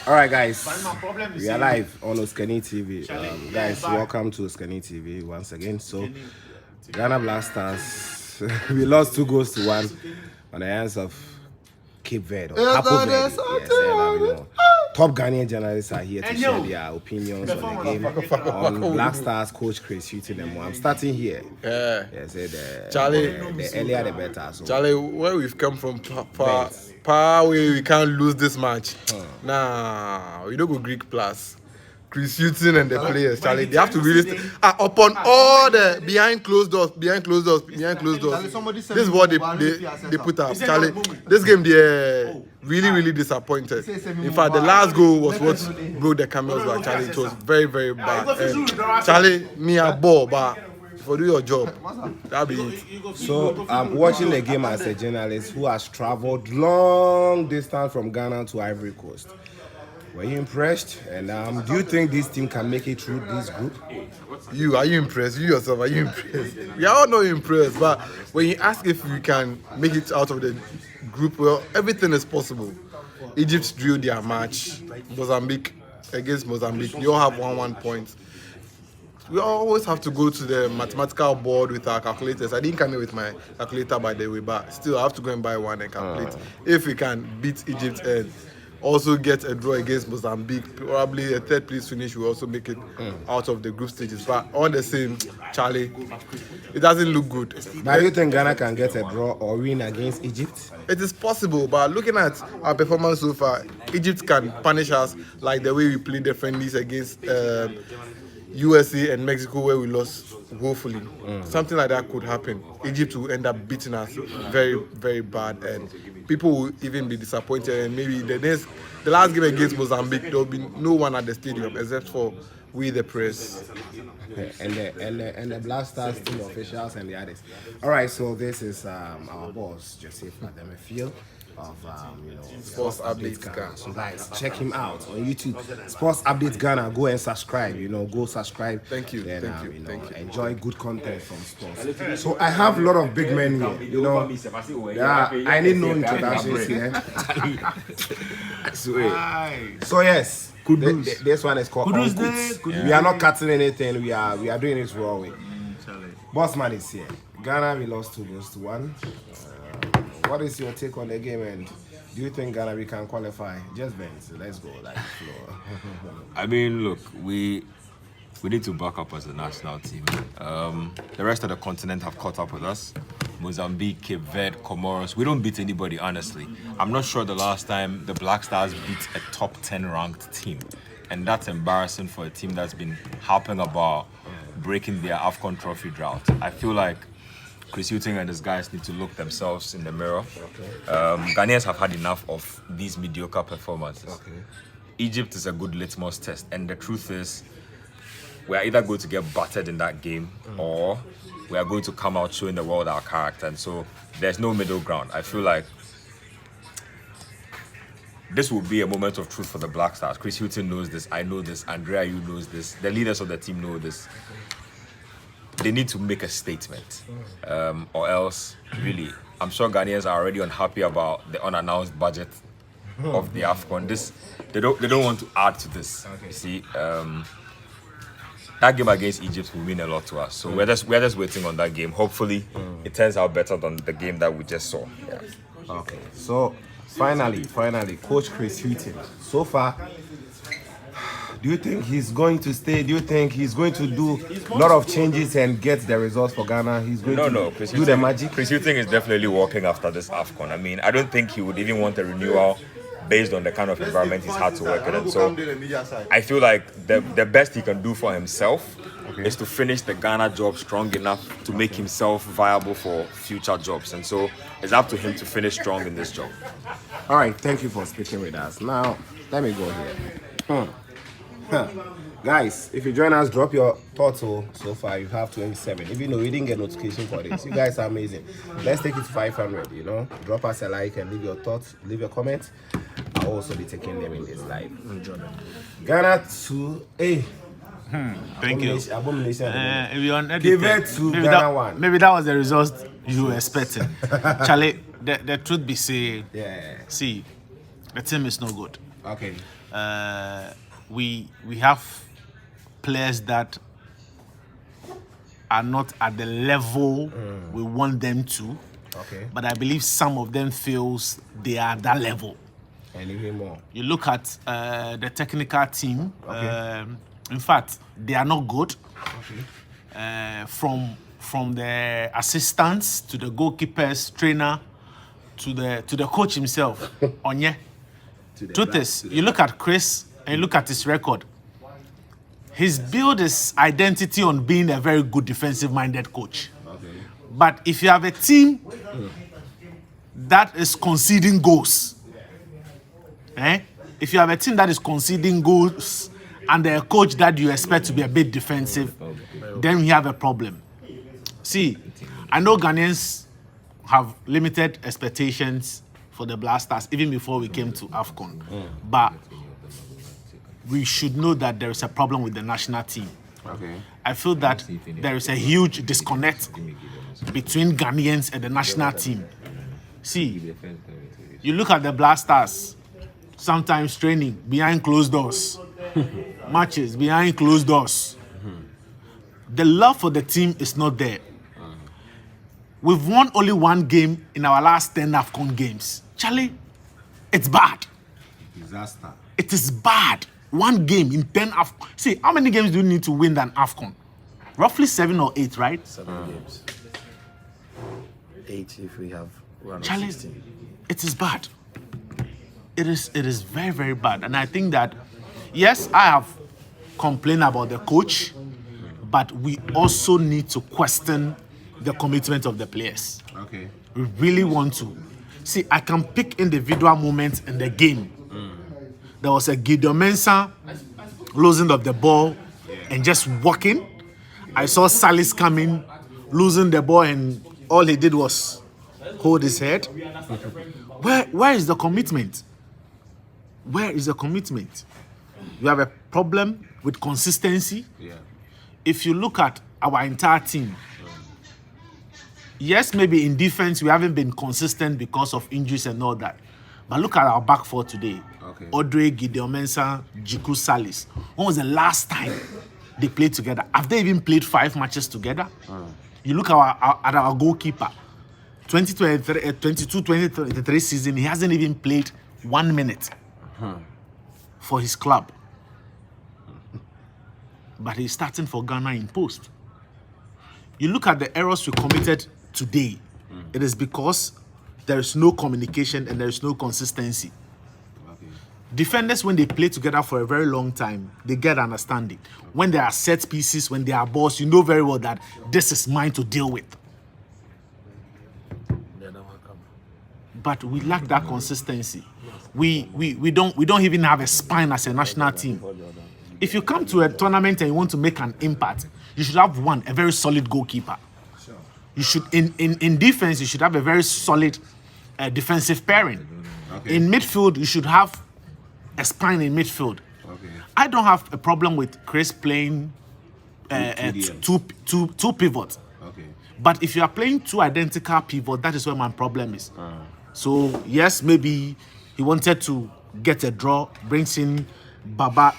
All right, guys, we are live on Oskani TV. Guys, welcome to Oskani TV once again. So, Ghana Blasters, we lost 2-1 on the hands of Cape Verde. Or Cape Verde. Yes, top Ghanaian journalists are here to share their opinions on the game on Black Stars coach Chris Hughton. I'm starting here. Yes, Charlie, the earlier the better. So. Charlie, where we've come from, far away, we can't lose this match. Nah, we don't go Greek plus. Chris Hughton and the players, Charlie, they have to really upon all the behind closed doors. This is what they put up, Charlie. This game they really disappointed. In fact, the last goal was what broke the camel's back, Charlie. It was very bad. Charlie, me a ball, but for do your job, that'll be it. So I'm watching the game as a journalist who has traveled long distance from Ghana to Ivory Coast. Were you impressed? And do you think this team can make it through this group? Are you impressed? You yourself, are you impressed? We are all not impressed, but when you ask if we can make it out of the group, well, everything is possible. Egypt drew their match, against Mozambique. They all have 1-1 points. We always have to go to the mathematical board with our calculators. I didn't come here with my calculator, by the way, but still I have to go and buy one and calculate. If we can beat Egypt and also get a draw against Mozambique, probably a third place finish will also make it out of the group stages. But all the same, Charlie, it doesn't look good. But do you think Ghana can get a draw or win against Egypt? It is possible, but looking at our performance so far, Egypt can punish us like the way we played the friendlies against USA and Mexico, where we lost woefully. Something like that could happen. Egypt will end up beating us very bad, and people will even be disappointed. And maybe the last game against Mozambique, there will be no one at the stadium except for we, the press. And the Black Stars team officials and the others. All right, so this is our boss, Joseph Adamafield of Sports Updates Ghana. So guys, check him out on YouTube. Sports Updates Ghana. Go and subscribe. Go subscribe. Thank you. Then, Thank you. Enjoy good content from sports. So I have a lot of big men here. I need no introductions here. So yes, this one is called Kudus. We are not cutting anything. We are doing it raw way. Bossman is here. Ghana, we lost 2-1. What is your take on the game, and do you think Ghana we can qualify? Just Benz, let's go like floor. I mean, look, we need to back up as a national team. The rest of the continent have caught up with us. Mozambique, Cape Verde, Comoros. We don't beat anybody, honestly. I'm not sure the last time the Black Stars beat a top 10 ranked team, and that's embarrassing for a team that's been harping about breaking their Afcon trophy drought. I feel like Chris Hughton and his guys need to look themselves in the mirror. Ghanaians have had enough of these mediocre performances. Egypt is a good litmus test, and the truth is, we are either going to get battered in that game or we are going to come out showing the world our character. And so there's no middle ground. I feel like this will be a moment of truth for the Black Stars. Chris Hughton knows this. I know this. Andrea, you knows this. The leaders of the team know this. They need to make a statement, or else, really, I'm sure Ghanaians are already unhappy about the unannounced budget of the Afcon. They don't want to add to this. You see, that game against Egypt will mean a lot to us. So we're just waiting on that game. Hopefully, it turns out better than the game that we just saw. Yeah. Okay. So finally, Coach Chris Hughton. So far, do you think he's going to stay? Do you think he's going to do a lot of changes and get the results for Ghana? He's going to do the magic? Chris Hughton is definitely working after this Afcon. I mean, I don't think he would even want a renewal based on the kind of environment he's had to work in. And so I feel like the best he can do for himself is to finish the Ghana job strong enough to make himself viable for future jobs. And so it's up to him to finish strong in this job. All right, thank you for speaking with us. Now, let me go here. Guys, if you join us, drop your thoughts. So far, you have 27. Even though we didn't get notification for this, you guys are amazing. Let's take it to 500. Drop us a like and leave your thoughts, leave your comments. I'll also be taking them in this live. Ghana to Thank you. Abomination. Give it to Ghana 1. Maybe that was the result you were expecting. Charlie, the truth be said, see, the team is no good. Okay. We have players that are not at the level we want them to. Okay. But I believe some of them feels they are at that level. And even more. You look at the technical team. Okay. In fact, they are not good. Okay. From the assistants to the goalkeepers, trainer, to the coach himself. Onye. Truth is, you look at Chris and you look at his record. He's built his identity on being a very good defensive-minded coach. Okay. But if you have a team that is conceding goals, if you have a team that is conceding goals and a coach that you expect to be a bit defensive, then we have a problem. See, I know Ghanaians have limited expectations for the Black Stars even before we came to Afcon. But we should know that there is a problem with the national team. Okay. I feel that there is a huge disconnect between Ghanaians and the national team. See, you look at the Black Stars, sometimes training behind closed doors, matches behind closed doors. The love for the team is not there. We've won only one game in our last 10 Afcon games. Charlie, it's bad. Disaster. It is bad. One game in 10 Afcon. See, how many games do you need to win than Afcon? Roughly 7 or 8, right? 7 games. 8 if we have run of Charlie, 16. it is bad. It is very, very bad. And I think that, yes, I have complained about the coach, but we also need to question the commitment of the players. Okay. We really want to. See, I can pick individual moments in the game. There was a Gideon Mensah losing of the ball and just walking. I saw Salis coming, losing the ball, and all he did was hold his head. Where is the commitment? Where is the commitment? You have a problem with consistency. Yeah. If you look at our entire team, yes, maybe in defense we haven't been consistent because of injuries and all that. But look at our back four today. Okay. Audrey, Gideon Mensah, Jiku Salis. When was the last time they played together? Have they even played 5 matches together? You look at our goalkeeper. 2022-2023 season, he hasn't even played 1 minute for his club. But he's starting for Ghana in post. You look at the errors we committed today. It is because there is no communication and there is no consistency. Okay. Defenders, when they play together for a very long time, they get understanding. When there are set pieces, when they are balls, you know very well that this is mine to deal with. But we lack that consistency. We don't even have a spine as a national team. If you come to a tournament and you want to make an impact, you should have a very solid goalkeeper. You should in defense, you should have a very solid defensive pairing. Okay. In midfield, you should have a spine in midfield. Okay. I don't have a problem with Chris playing two pivots. Okay. But if you are playing 2 identical pivots, that is where my problem is. So yes, maybe he wanted to get a draw, brings in Baba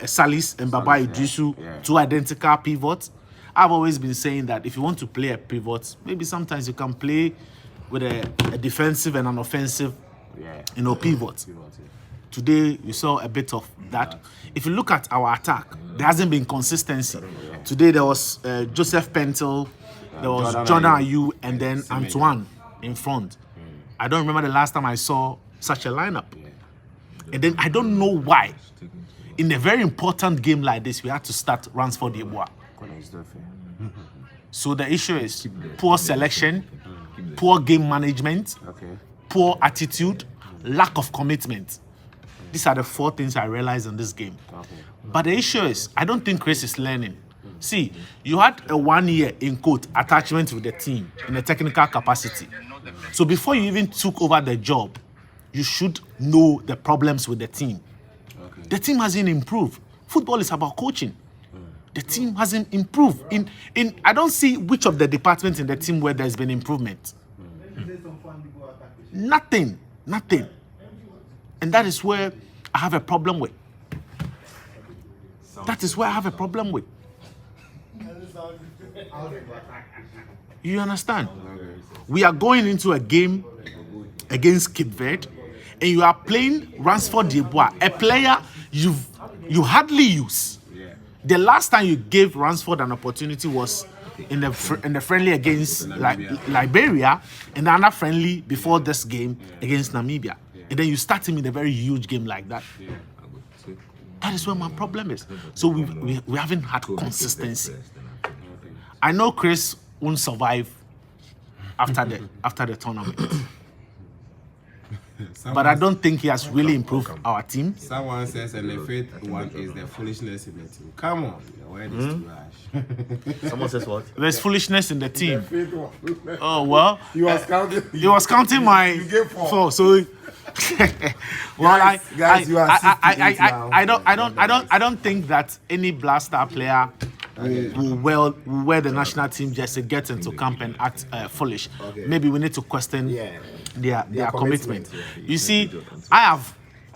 Salis and Baba Idrisu, yeah. 2 identical pivots. I've always been saying that if you want to play a pivot, maybe sometimes you can play with a defensive and an offensive, pivot. Today, you saw a bit of that. If you look at our attack, there hasn't been consistency. Today, there was Joseph Pentel, there was Jordan Ayew, and then Antoine in front. I don't remember the last time I saw such a lineup. And then I don't know why. In a very important game like this, we had to start Ransford Yeboah. So the issue is poor selection, poor game management, poor attitude, lack of commitment. These are the 4 things I realized in this game. But the issue is, I don't think Chris is learning. See, you had a 1 year, in quote, attachment with the team in a technical capacity. So before you even took over the job, you should know the problems with the team. The team hasn't improved. Football is about coaching. The team hasn't improved. I don't see which of the departments in the team where there's been improvement. Nothing. And that is where I have a problem with. That is where I have a problem with. You understand? We are going into a game against Cape Verde, and you are playing Ransford Dubois, a player you hardly use. The last time you gave Ransford an opportunity was in the friendly against Liberia, and the other friendly before this game against Namibia. And then you start him in a very huge game like that. That is where my problem is. So we haven't had consistency. I know Chris won't survive after the tournament. But I don't think he has really improved our team. Someone says, and the fifth one is the foolishness in the team. Come on, where is too harsh? Someone says what? There's foolishness in the team. Oh well, He was counting. he was counting my gave four. four. So, well, Guys, you are 68 now. I don't think that any Blaster player will wear the national team jersey, get into camp and act foolish. Maybe we need to question their commitment. You see, I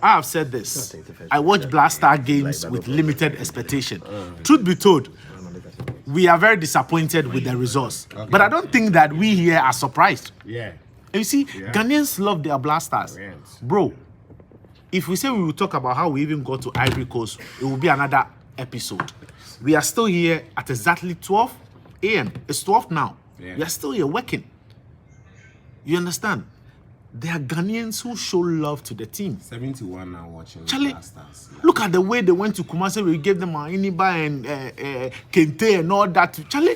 have said this. I watch Blaster games with limited expectation. Truth be told, we are very disappointed with the results. But I don't think that we here are surprised. Yeah. And you see, Ghanaians love their Blasters. Yes. Bro, if we say we will talk about how we even got to Ivory Coast, it will be another episode. We are still here at exactly 12 a.m. It's 12 now. Yeah. We are still here working. You understand? There are Ghanaians who show love to the team. 71 now watching Charlie, Blasters. look at the way they went to Kumasi. We gave them Iniba and Kente and all that. Charlie,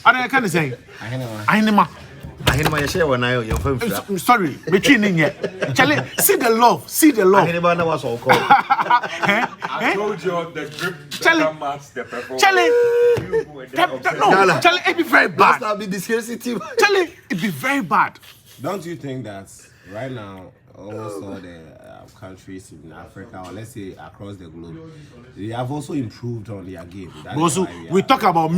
I can't say. Ainima. Ahenema yeshe wanayo yemfam. Sorry, between in here. Charlie, see the love. See the love. Ahenema na was all call. I told you the grip Charlie, match the performance. no, Charlie, it'd be very bad. Must be the scarcity team. Charlie, it'd be very bad. Don't you think that right now, almost all the countries in Africa, or let's say across the globe, they have also improved on their game? That is Also, why we talk about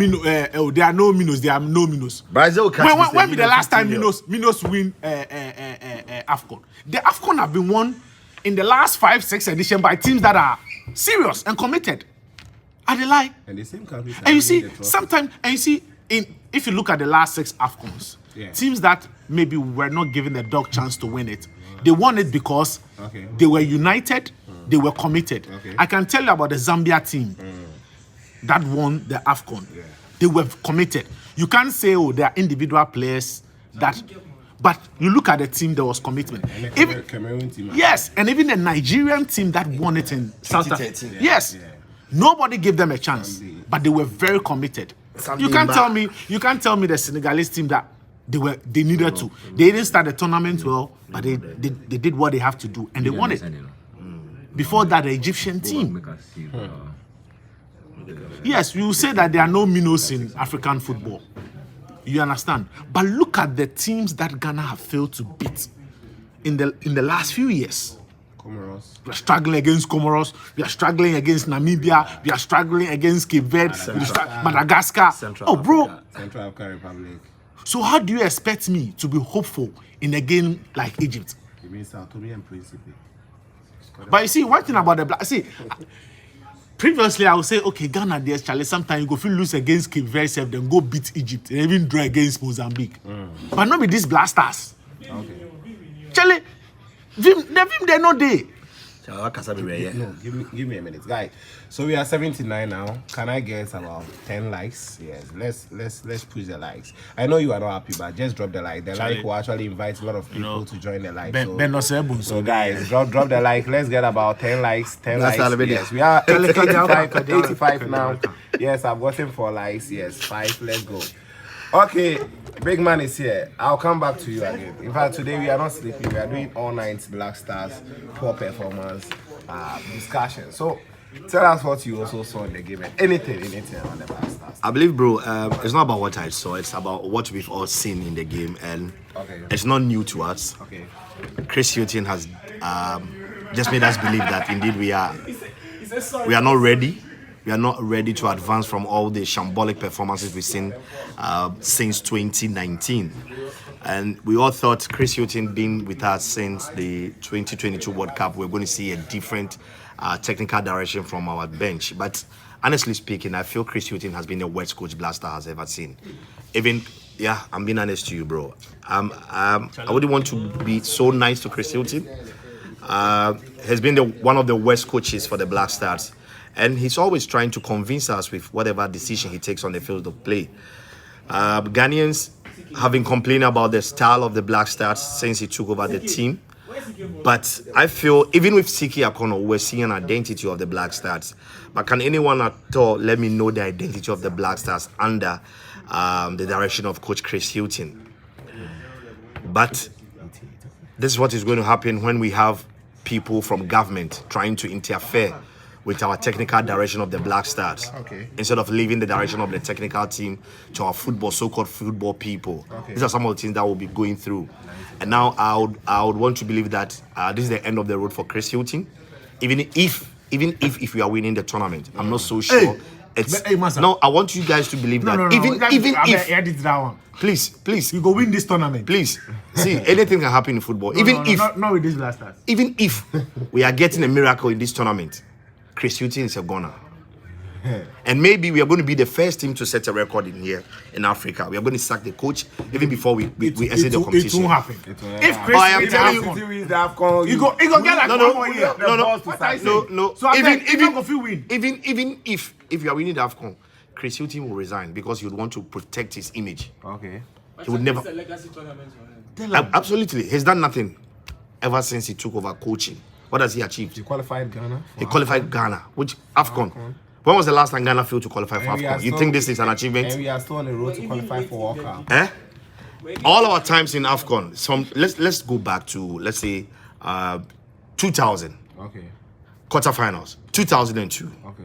there are no minus. There are no minus. Brazil When be the last time Minos win Afcon? The Afcon have been won in the last 5-6 edition by teams that are serious and committed. Are they lie? And the same countries. And you see, sometimes, and you see, if you look at the last 6 Afcons, teams that maybe were not given the dog chance to win it, they won it because they were united, they were committed. I can tell you about the Zambia team that won the Afcon. They were committed. You can't say, oh, they are individual players that, but you look at the team, there was commitment. And the Cameroon team. Yes, and even the Nigerian team that won it in South Africa. Yes, nobody gave them a chance, but they were very committed. You can't tell me the Senegalese team that they needed to. They didn't start the tournament well, but they did what they have to do and they won it. Before that, the Egyptian team. Yes, you say that there are no minnows in African football. You understand? But look at the teams that Ghana have failed to beat in the last few years. Comoros. We are struggling against Comoros. We are struggling against Namibia. We are struggling against Cape Verde, Madagascar. Central African Republic. So how do you expect me to be hopeful in a game like Egypt? You mean Sao Tome and Principe? But you see, one thing about the black, previously I would say, okay, Ghana, there's Charlie. Sometimes you go feel lose against Cape Verde, then go beat Egypt, and even draw against Mozambique. But not with these Blasters. Okay. Charlie, they're not there. No, give me a minute, guys. So we are 79 now. Can I get about 10 likes? Yes, let's push the likes. I know you are not happy, but just drop the like. The like will actually invite a lot of people to join the like. So guys, drop the like. Let's get about 10 likes. 10 likes. Yes, we are 85 now. Yes, I've gotten 4 likes. Yes, 5. Let's go. Okay, big man is here. I'll come back to you again. In fact, today we are not sleeping. We are doing all night Black Stars, poor performance, discussion. So, tell us what you also saw in the game and anything on the Black Stars. I believe, bro, it's not about what I saw. It's about what we've all seen in the game, and it's not new to us. Okay. Chris Hughton has just made us believe that indeed we are not ready. we are not ready to advance from all the shambolic performances we've seen since 2019. And we all thought Chris Hughton being with us since the 2022 World Cup, we're going to see a different technical direction from our bench. But honestly speaking, I feel Chris Hughton has been the worst coach Blaster has ever seen. Even, yeah, I'm being honest to you, bro. I wouldn't want to be so nice to Chris Hughton. Has been one of the worst coaches for the Black Stars. And he's always trying to convince us with whatever decision he takes on the field of play. Ghanaians have been complaining about the style of the Black Stars since he took over the team. But I feel, even with Siki Akono, we're seeing an identity of the Black Stars. But can anyone at all let me know the identity of the Black Stars under the direction of Coach Chris Hughton? But this is what is going to happen when we have people from government trying to interfere with our technical direction of the Black Stars, instead of leaving the direction of the technical team to our so-called football people. These are some of the things that we'll be going through. And now I would want to believe that this is the end of the road for Chris Hughton. Even if we are winning the tournament, I'm not so sure. No, I want you guys to believe that. Even if edit that one. Please, You go win this tournament. please. See, anything can happen in football. Not with these blasters. Even if we are getting a miracle in this tournament, Chris Hughton is a goner. And maybe we are going to be the first team to set a record in here in Africa. We are going to sack the coach even before we exit the competition. It won't happen. If Chris I am telling you, Afcon, you go get like one more year. No. So Even if you are winning the Afcon, Chris Hughton will resign because he would want to protect his image. Okay. He would never. It's a legacy tournament for him. Absolutely, he's done nothing ever since he took over coaching. What has he achieved? You qualified Ghana? He qualified Ghana, which Afcon. When was the last time Ghana failed to qualify for Afcon? You think this is an achievement? And we are still on the road to qualify for World Cup. All our times in Afcon. Let's go back to, let's say 2000. Okay. Quarterfinals. 2002. Okay.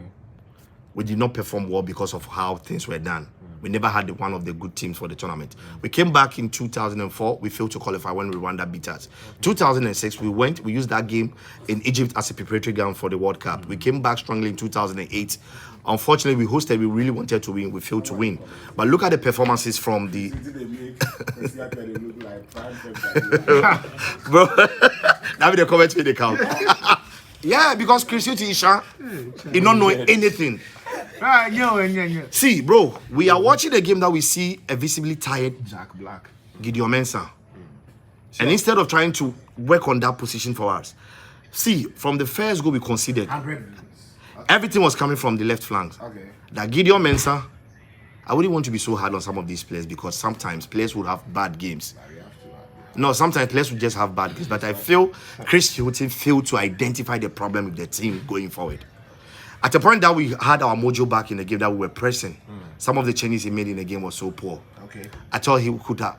We did not perform well because of how things were done. We never had one of the good teams for the tournament. We came back in 2004. We failed to qualify when Rwanda beat us. 2006, we used that game in Egypt as a preparatory ground for the World Cup. We came back strongly in 2008. Unfortunately, we hosted. We really wanted to win. We failed to win. But look at the performances from the... Bro, that be the comments when they count. Yeah, because Chris Hughton, he don't know anything. See, bro, we are watching a game that we see a visibly tired Jack Black. Gideon Mensah. And instead of trying to work on that position for us, see, from the first goal we conceded, everything was coming from the left flank. Okay. That Gideon Mensah, I wouldn't want to be so hard on some of these players because sometimes players would have bad games. No, sometimes players would just have bad games. But I feel Chris Hughton failed to identify the problem with the team going forward. At the point that we had our mojo back in the game, that we were pressing, some of the changes he made in the game was so poor. Okay. I thought he could have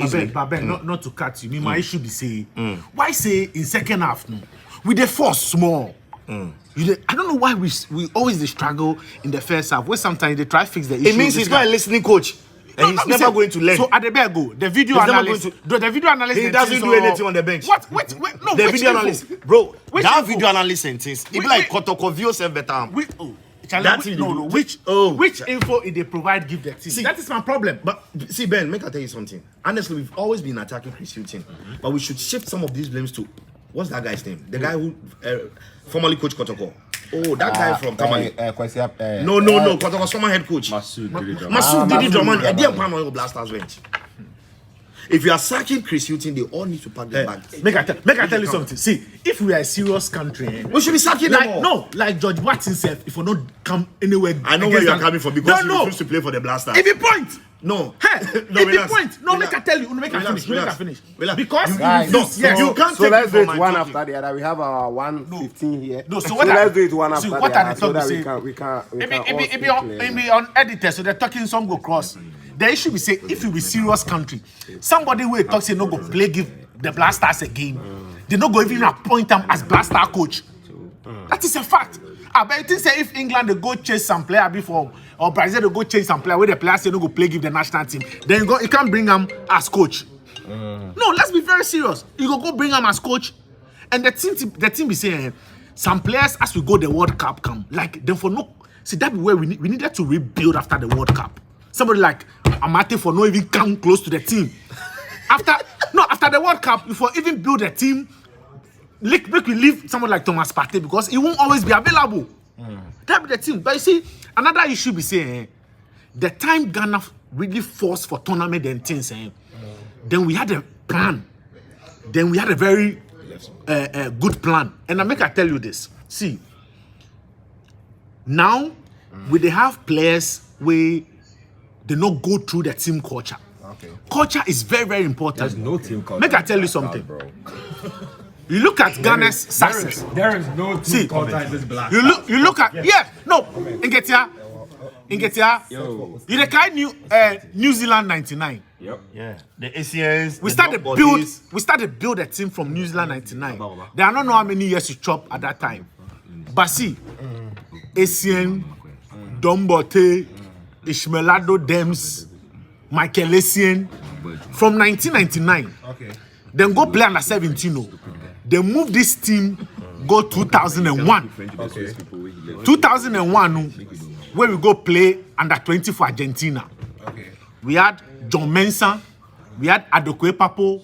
easily. But not to cut you. My issue be say, why say in second half no? We the force small. I don't know why we always struggle in the first half. Where sometimes they try to fix the issue. It means he's not a listening coach. And he's never going to learn. So at the back go, the video analyst, he doesn't do anything on the bench. What? No, the video analyst, bro. That info? video analyst sentence, it be like Kotoko self better. Which info they provide give the team? See, that is my problem. But see, Ben, make I tell you something. Honestly, we've always been attacking Chris Hughton, but we should shift some of these blames to what's that guy's name? The guy who formerly coached Kotoko. Oh, that guy from Tamale. No. Kotoko's former head coach. Masoud Didi Drummond. I didn't plan on your Blasters bench. If you are sacking Chris Hughton, they all need to pack their bags. Make I tell you something. See, if we are a serious country, we should be sacking them all. No, like George Watson said, if we not come anywhere. I know where you are coming from because you refuse to play for the Blasters. If you point. No. Hey, if you point. No, make I tell you. Make I finish. Because you can't. So let's do it one after the other. We have our 1:15 here. No, so let's do it one after the what other. are they talking? We can. It be on editor, so they're talking some go cross. The issue be say if you be serious country, somebody will talk say no go play give the Blasters a game. They no go even appoint them as Blaster coach. That is a fact. I bet you say if England they go chase some player before or Brazil they go chase some player where the players say no go play give the national team, then you can't bring them as coach. No, let's be very serious. You go bring them as coach, and the team be saying some players as we go the World Cup come like them for no See, that be where we needed to rebuild after the World Cup. Somebody like Amate for not even come close to the team. After the World Cup, before even build a team, make we leave someone like Thomas Partey because he won't always be available. That be the team. But you see, another issue be saying the time Ghana really forced for tournament and things, then we had a plan. Then we had a very good plan. And I make I tell you this. See, now they have players where they not go through the team culture. Okay. Culture is very, very important. There's no team culture. Make I tell you something. Bro. You look at Ghana's success. There is no team culture in this black. You look at Ngetia. You the kind New Zealand '99. Yep. Yeah. The Asians. We started build a team from New Zealand '99. There are not know how many years you chop at that time. But see, Asian, Dombote, Ishmelado Dems, Michael Essien, from 1999. Okay. Then go play under 17. They move this team, go 2001. Okay. 2001, where we go play under 20 for Argentina. Okay. We had John Mensah, we had Addo Papo,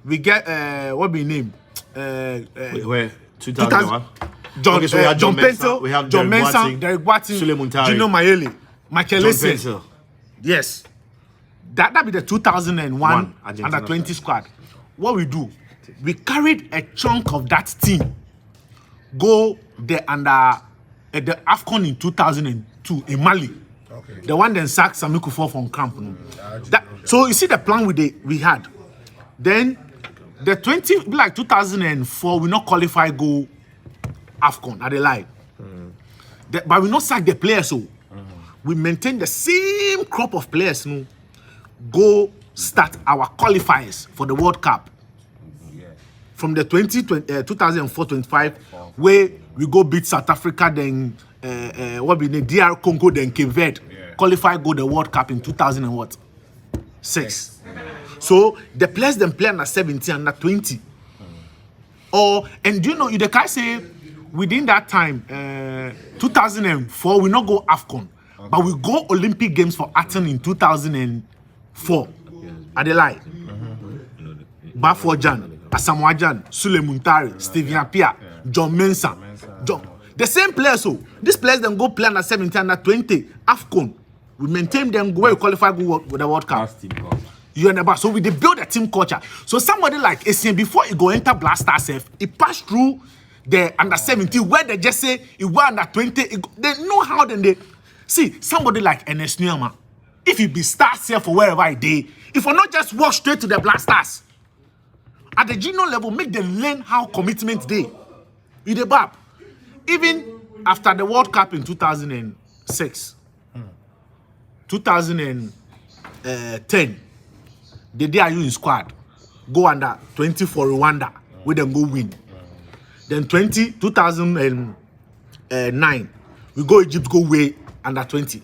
we get what be name? Where? 2001. John, okay, so we have John Pencil, we have John Mensah, Derek Watson, Gino Mayele, Michael Essien. Yes. That be the 2001 under 20 squad. What we do, we carried a chunk of that team, go the the Afcon in 2002 in Mali. Okay. The one then sacked Sami Kufo from camp. So you see the plan we had. Then the 2004 we not qualify go Afcon at the line. But we not sack the players so. We maintain the same crop of players no, go start our qualifiers for the World Cup. From the 2004-25 where we go beat South Africa, then what be the DR Congo, then Cape Verde, qualify go the World Cup in 2006. So the players then play under 17 under 20. And you know, the guy say within that time, 2004 we not go Afcon, but we go Olympic Games for Athens in 2004. Adelaide, Bafojan, Asamoah Sule Muntari, Stephen Appiah, John Mensah, the same players. So these players then go play under 17, under 20, Afcon. We maintain them go where we qualify go with the World Cup. You understand? So we build a team culture. So somebody like Essien before he go enter Blasters, he passed through the under 17 where they just say he was under 20. They know how then they see somebody like Ernest Nuama. If he be stars here for wherever he did, if we not just walk straight to the Blasters. At the junior level, make them learn how commitment they. In the BAP. Even after the World Cup in 2006, 2010, the day are you in squad, go under 20 for Rwanda, we then go win. Then 2009, we go Egypt, go way under 20.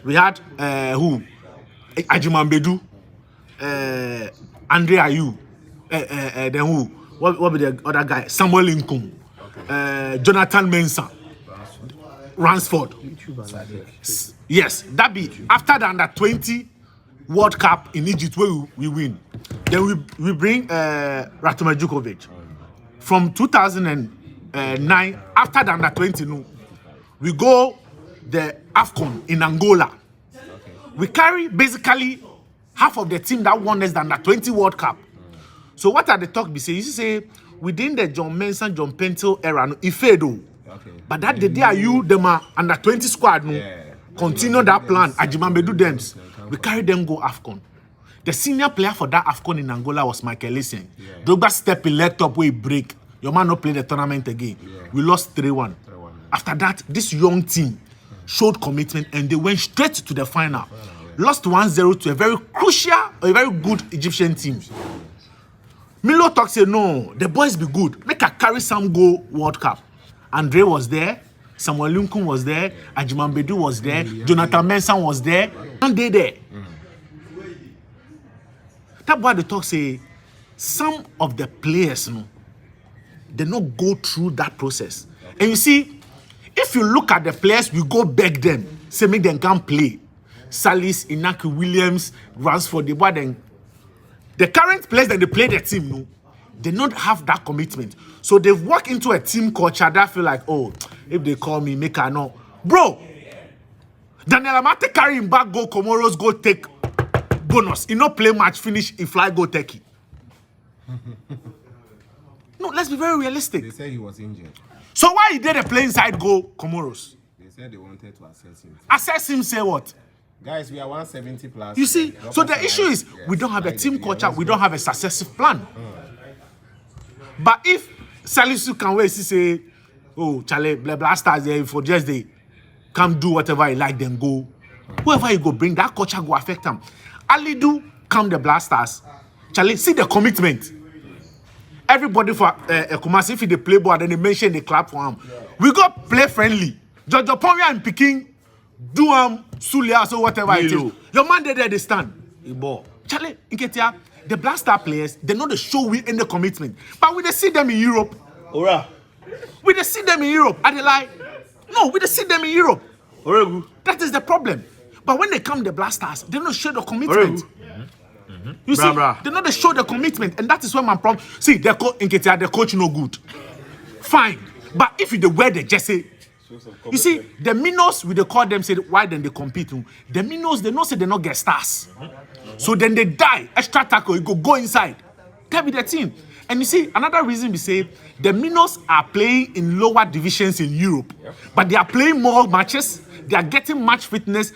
We had who? Ajimambedu, Andre Ayew, then who? What be the other guy? Samuel Lincoln, Jonathan Mensah, Ransford. Yes, that be after the under 20 World Cup in Egypt where we win. Then we bring Ratuma Djukovic. From 2009, after the under 20, no, we go the Afcon in Angola. We carry basically half of the team that won us the under 20 World Cup. So what are the talk be say? You say within the John Mensah, John Pencil era, no, Ifedo. Okay. But that the day are you them are under 20 squad, no. Yeah. Continue that plan. Ajimambedu Dems. We carry them go Afcon. The senior player for that Afcon in Angola was Michael Essien. Yeah. Drogba step in left up where he break. Your man not play the tournament again. Yeah. We lost 3-1. After that, this young team showed commitment and they went straight to the final. Lost 1-0 to a very crucial, a very good Egyptian team. Milo talk say no, the boys be good. Make a carry some go World Cup. Andre was there, Samuel Lincoln was there, Ajimambedu was there, Jonathan Mensah was there, and they there. That's why the talk say some of the players, no, they not go through that process. And you see, If you look at the players, we go beg them, say make them can play. Salis, Inaki Williams, Ransford, the current players that they play the team, no, they don't have that commitment. So they've walked into a team culture that feel like, oh, if they call me, make I know. Bro, Daniel Amate carry him back, go Comoros, go take bonus. He not play match, finish, he fly, go take it. No, let's be very realistic. They said he was injured. So why he did a play inside go Comoros? They said they wanted to assess him. Assess him, say what? Guys, we are 170 plus. You see, so the issue is we don't have a team culture, we don't have a successive plan. But if Salisu can wait, he say, oh, Charlie, blah stars there for just they come do whatever he like, then go. Whoever you go bring, that culture go affect them. Alidu come the blasters. Charlie, see the commitment. Everybody for Kumasi, if they play ball, then they mention the clap for him. We go play friendly. Jojo Pomya and Peking do Sulia, so whatever it is. Your man there, they stand. Charlie, Inketia, the blaster players, they know the show we in the commitment. But we they see them in Europe. We they see them in Europe. Are they like, no, we they see them in Europe. That is the problem. But when they come, the blasters, they don't show the commitment. You see, they know they show the commitment, and that is where my problem. See, the coach no good. Fine, but if you the wear the jersey, you see, the minnows we they call them say why then they compete. The minnows they know say they not get stars, so then they die. Extra tackle, you go inside. That be the team. And you see, another reason we say the minnows are playing in lower divisions in Europe, but they are playing more matches. They are getting match fitness.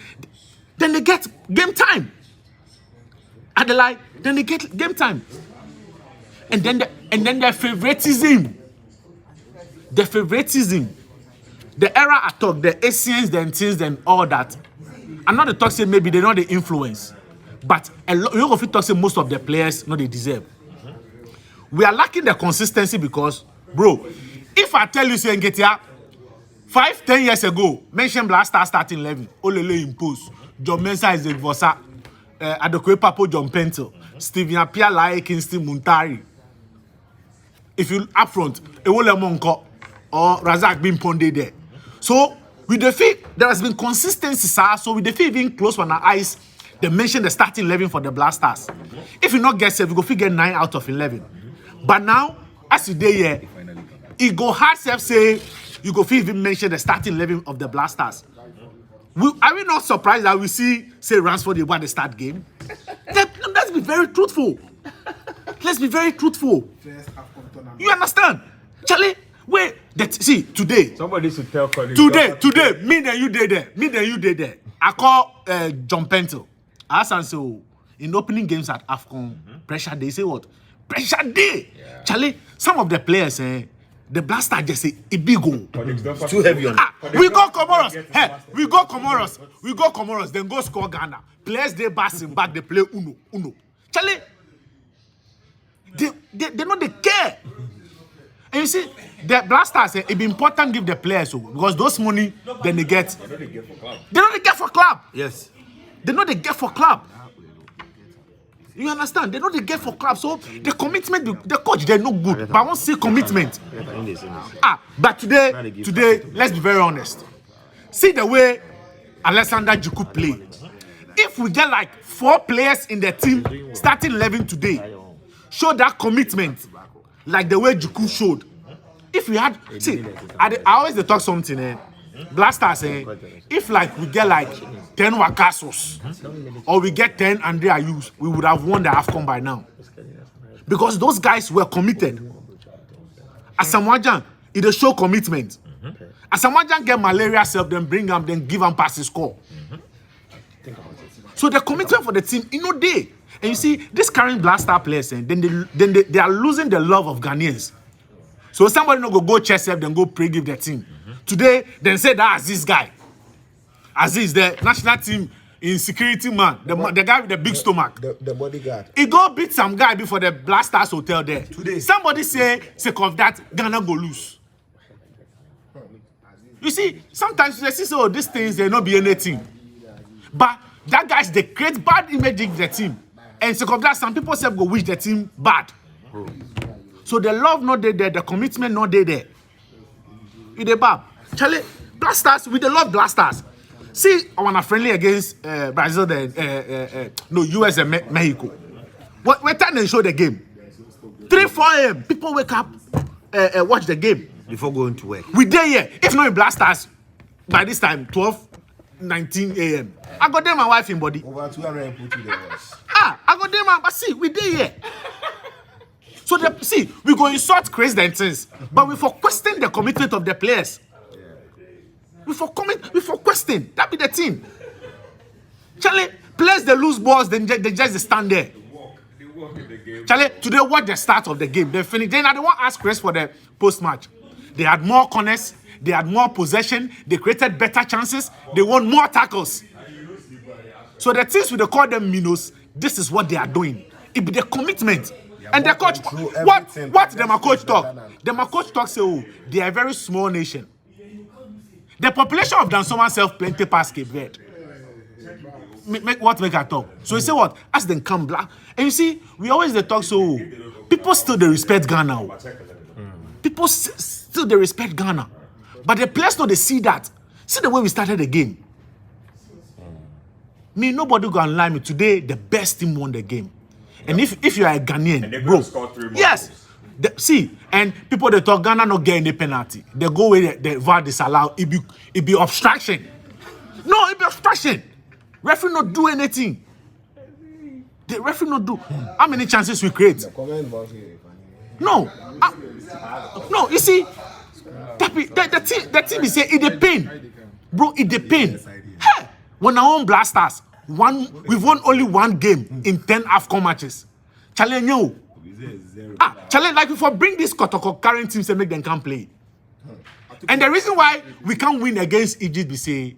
Then they get game time. Adelaide, then they get game time. And then their favoritism. The favoritism. The era I talk, the Asians, the things, and all that. I'm not the talk say maybe they know the influence. But a lot of it talk say most of the players know they deserve. We are lacking the consistency because, bro, if I tell you say Ngetia 5-10 years ago, mention Blaster starting 11, Olele impose, John Mensah is the Vosa. Addo Papo John Pentel, Steven Apia Lai Kingston Muntari. If you up front, Ewole Monko or Razak being Ponde there. So with the fee, there has been consistency, sir. So with the fee even close on our eyes, they mentioned the starting 11 for the Blasters. If you not get 7, you go figure 9 out of 11. But now, as you day here, it go hard self say you go even mention the starting 11 of the Blasters. Are we not surprised that we see, say, Ransford, they want to start game? Let's be very truthful. Let's be very truthful. You understand? Charlie, wait. See, today. Somebody should tell Colin. Today, me and you did there. I call John Pentel. I asked and say, in opening games at Afcon, pressure day. Say what? Pressure day. Yeah. Charlie, some of the players, the blaster just say a big goal. It's too heavy on it. We go Comoros. Hey, we go Comoros. Then go score Ghana. Players they passing back. They play Uno. Charlie, they know they care. And you see, the blasters it be important give the players because those money then they get. They know they get for club. Yes. They know they get for club. You understand? They know they get for club. So the commitment, the coach, they're no good. But I won't say commitment. But today, let's be very honest. See the way Alexander Juku play. If we get like 4 players in the team starting 11 today, show that commitment like the way Juku showed. If we had, see, I always talk something, Blasters, if like we get like 10 Wakasos or we get 10 Andrea Hughes, we would have won the Afcon by now. Because those guys were committed. Asamoah it show commitment. Asamoah get malaria self, then bring him, then give him pass his score. So the commitment for the team, day. And you see, this current Blaster players, then they are losing the love of Ghanaians. So somebody no go chest up, then go pray give their team. Today, then say that Aziz guy. Aziz, the national team in security man, the guy with the big stomach. The bodyguard. He go beat some guy before the Blasters hotel there. Today. Somebody say, sake of that, Ghana go lose. You see, sometimes they see, so these things, they not be anything. But that guys, they create bad image in the team. And sake of that, some people say go wish the team bad. So the love not there, the commitment not there. It a bad. Charlie, Blasters, we love Blasters. See, I want a friendly against Brazil, US and Mexico. What time they show the game? 3, 4 a.m. People wake up, watch the game. Before going to work. We there here. If not in Blasters, by this time, 12, 19 a.m. I got them my wife in body. Over 200 put you there. I got them, but see, we there here. So we go insult Chris Dentons, but we for question the commitment of the players. We for question. That be the team. Charlie, players they lose balls, then they just stand there. Charlie, today watch the start of the game. They finish. Then I don't want to ask Chris for the post-match. They had more corners, they had more possession, they created better chances, they won more tackles. So the teams we call them minnows, this is what they are doing. It be the commitment. And the coach, what the coach talk? The coach talk say, oh, they are a very small nation. The population of Dansoma self plenty past Cape Verde. Make I talk? So you say what? As them come black. And you see, we always they talk so people still they respect Ghana. People still they respect Ghana. But the players know they see that. See the way we started the game. Me, nobody gonna lie me. Today, the best team won the game. And if you are a Ghanaian, bro, yes. See, and people they talk Ghana not get any penalty. They go where the VAR disallow. It be obstruction. No, it be obstruction. Referee not do anything. The referee not do. How many chances we create? No. No, you see, the team is saying it depend. Bro, it depend. Hey, when our own Blasters, we've won only 1 game in 10 Afcon matches. Challenge you. Challenge like if we bring this Kotoko current teams and make them can't play. And the reason why we can't win against Egypt is say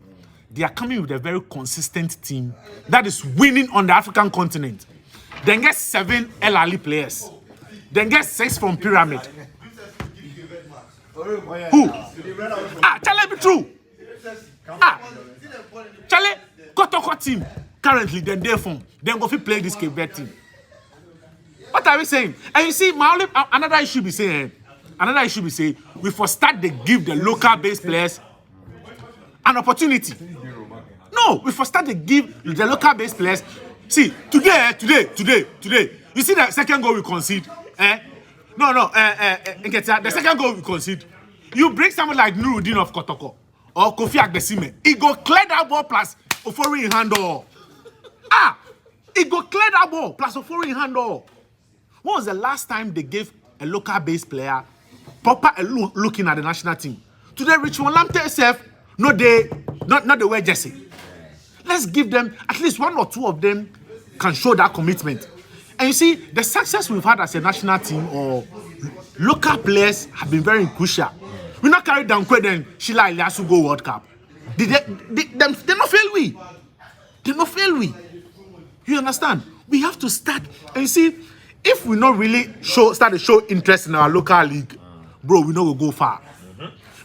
they are coming with a very consistent team that is winning on the African continent. Then get 7 El Ali players. Then get 6 from Pyramid. Who? Challenge be true. Challenge Kotoko team currently then they form. Then go play this Cape Verde team. What are we saying? And you see, another issue be saying, we for start to give the local based players an opportunity. No, we for start to give the local based players. See, today. You see the second goal we concede? The second goal we concede. You bring someone like Nuruddin of Kotoko or Kofi Agbesime, he go clear that ball plus Ofori in hand or. He go clear that ball plus Ofori in hand or. When was the last time they gave a local based player proper looking at the national team? Today, Richmond Lamptey itself, not the way Jesse. Let's give them at least 1 or 2 of them can show that commitment. And you see, the success we've had as a national team or local players have been very crucial. We not carry down Kweden, Sheila Ilyasu go World Cup. They not fail we. They not fail we. You understand? We have to start. And you see, if we not really start to show interest in our local league, bro, we know we'll go far.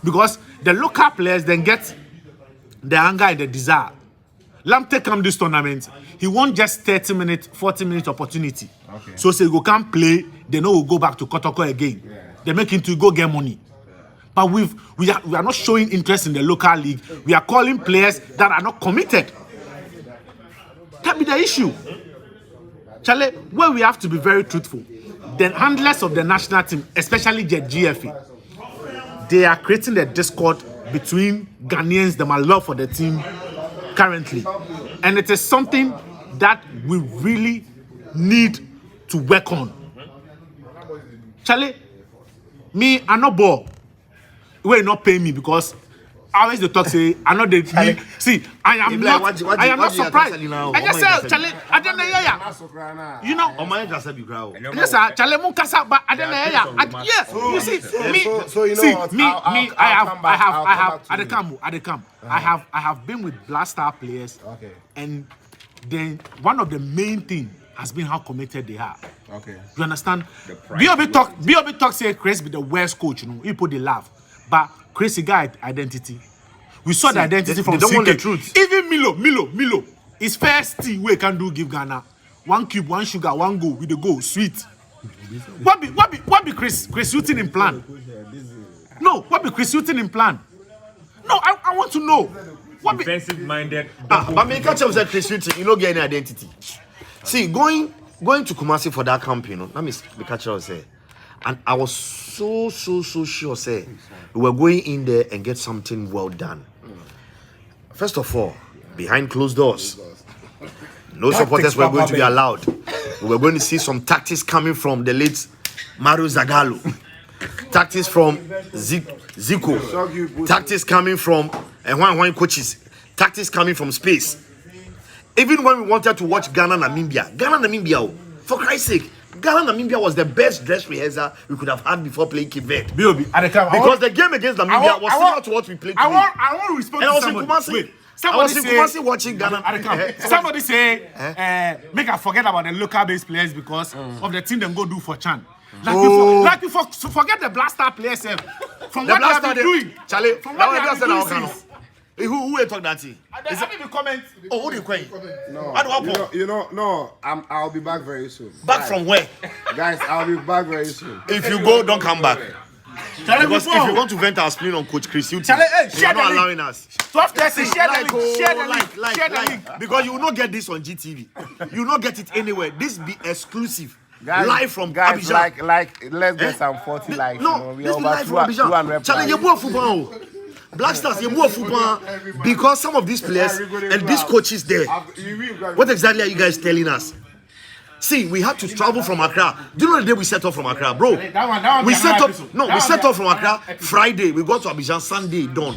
Because the local players then get the anger and the desire. Lamptey come this tournament, he won just 30 minutes, 40 minutes opportunity. Okay. So say go can't play, they know we'll go back to Kotoko again. Yeah. They make him to go get money. But we are not showing interest in the local league. We are calling players that are not committed. That be the issue. Charlie, where we have to be very truthful, the handlers of the national team, especially the GFA, they are creating the discord between Ghanaians, the love for the team currently. And it is something that we really need to work on. Charlie, me, I'm not bored. You will not pay me because I always the talk say I know they see I am not surprised. I just say Charlie, I don't know you know. Yes, sir. Charlie Munkasa, but I don't know. Yes, you see me. So you know see what? Me. I have. I have been with Blaster players. Okay. And then one of the main thing has been how committed they are. Okay. You understand? B.O.B. talk say Chris be the worst coach. You know, he put the laugh. But Crazy guy identity. We saw the identity from don't CK. want the truth. Even Milo. His first thing we can do give Ghana 1 cube, 1 sugar, 1 go with the go sweet. What be Chris Hughton in plan? No, what be Chris Hughton in plan? want to know. What be, Defensive-minded. but me catch up with Chris Hughton, you don't get any identity. See, going to Kumasi for that camp, you know, let me catch up say. And I was so sure, say, we were going in there and get something well done. First of all, behind closed doors, no supporters were going to be allowed. We were going to see some tactics coming from the late Mario Zagallo, tactics from Zico, tactics coming from Juan coaches, tactics coming from space. Even when we wanted to watch Ghana-Namibia, for Christ's sake, Ghana-Namibia was the best dress rehearsal we could have had before playing Cape Verde. Because the game against Namibia was similar to what we played today. I want to respond to somebody. Wait, I was in Kumasi watching Ghana. Somebody say, make I forget about the local-based players because of the team them go do for Chan. Like you forget the blaster players from The what they have blaster been doing. Charlie, From that what they was have just been an doing organ. since. Who talk that thing? I have the comment. Oh, who they calling? No, How do I pop? no. I'll be back very soon. Back from where? Guys, I'll be back very soon. If you go, don't come back. Charlie, Because before. if you want to vent our spleen on Coach Chris Hughton, Charlie, hey, you're share not the allowing link. us. 12 person, share the link. Share the link. Like, Share the link. because you will not get this on GTV. You will not get it anywhere. This be exclusive. Guys, Live from guys, Abidjan. like, let's get some 40 likes. No, we this are be over live from 200 Abidjan. Charlie, you likes. football. Black Stars, you football because some of these players and these coaches there. What exactly are you guys telling us? See, we had to travel from Accra. Do you know the day we set off from Accra, bro? We set off from Accra Friday. We got to Abidjan Sunday dawn,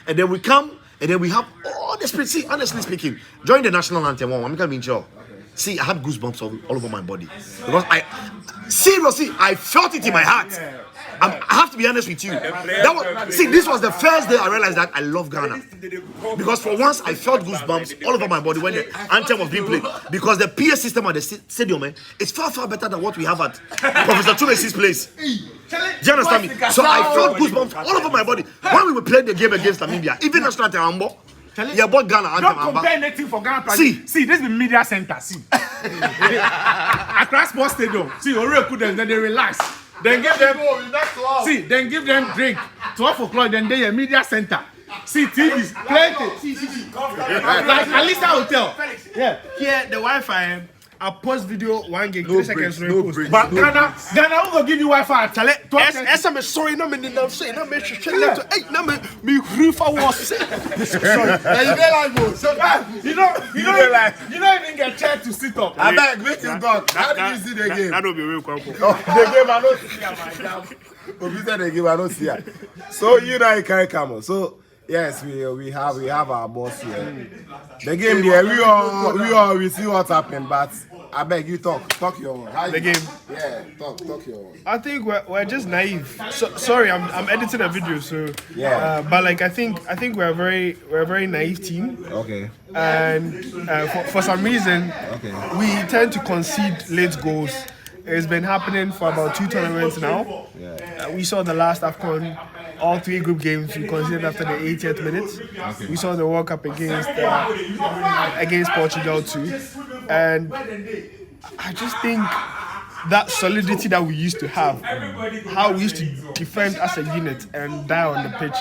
and then we come and then we have all the spirit. See, honestly speaking, during the national anthem, I'm coming sure. See, I had goosebumps all over my body because I felt it in my heart. I have to be honest with you. This was the first day I realized that I love Ghana. Because for once, I felt goosebumps all over my body when the anthem was being played. Because the PA system at the stadium, is far better than what we have at Professor Chumesi's place. Do you understand me? So I felt goosebumps all over my body when we were playing the game against Namibia. Even national anthem, yeah, but Ghana Don't compare anything for Ghana. See, this is the media center. See, Accra Sports Stadium. See, Oreo could then they relax. Then give them drink. 12 o'clock, then they a media center. See, TVs, plenty. Like Alisa Hotel. Yeah, here the Wi-Fi. I post video 1 gig, 3 seconds. But Ghana who go give you Wi-Fi? SMS, sorry, no me did not say, no me should check that. Hey, no me refer was say. Sorry, you don't even get chance to sit up. I beg, make him talk. How did you see the game? That will be real quick. The game, I don't see. The game, I don't see it. So you know, you can't come on. So yes, we have our boss here. The game there, we see what's happening, but I beg you talk your own. The game. Yeah, talk your own. I think we're just naive. Sorry, I'm editing a video, so Yeah. but like I think we're a very naive team, Okay. and for some reason we tend to concede late goals. It's been happening for about 2 tournaments now. We saw the last Afcon, all 3 group games we conceded after the 80th minute. We saw the World Cup against Portugal too, and I just think that solidity that we used to have, how we used to defend as a unit and die on the pitch,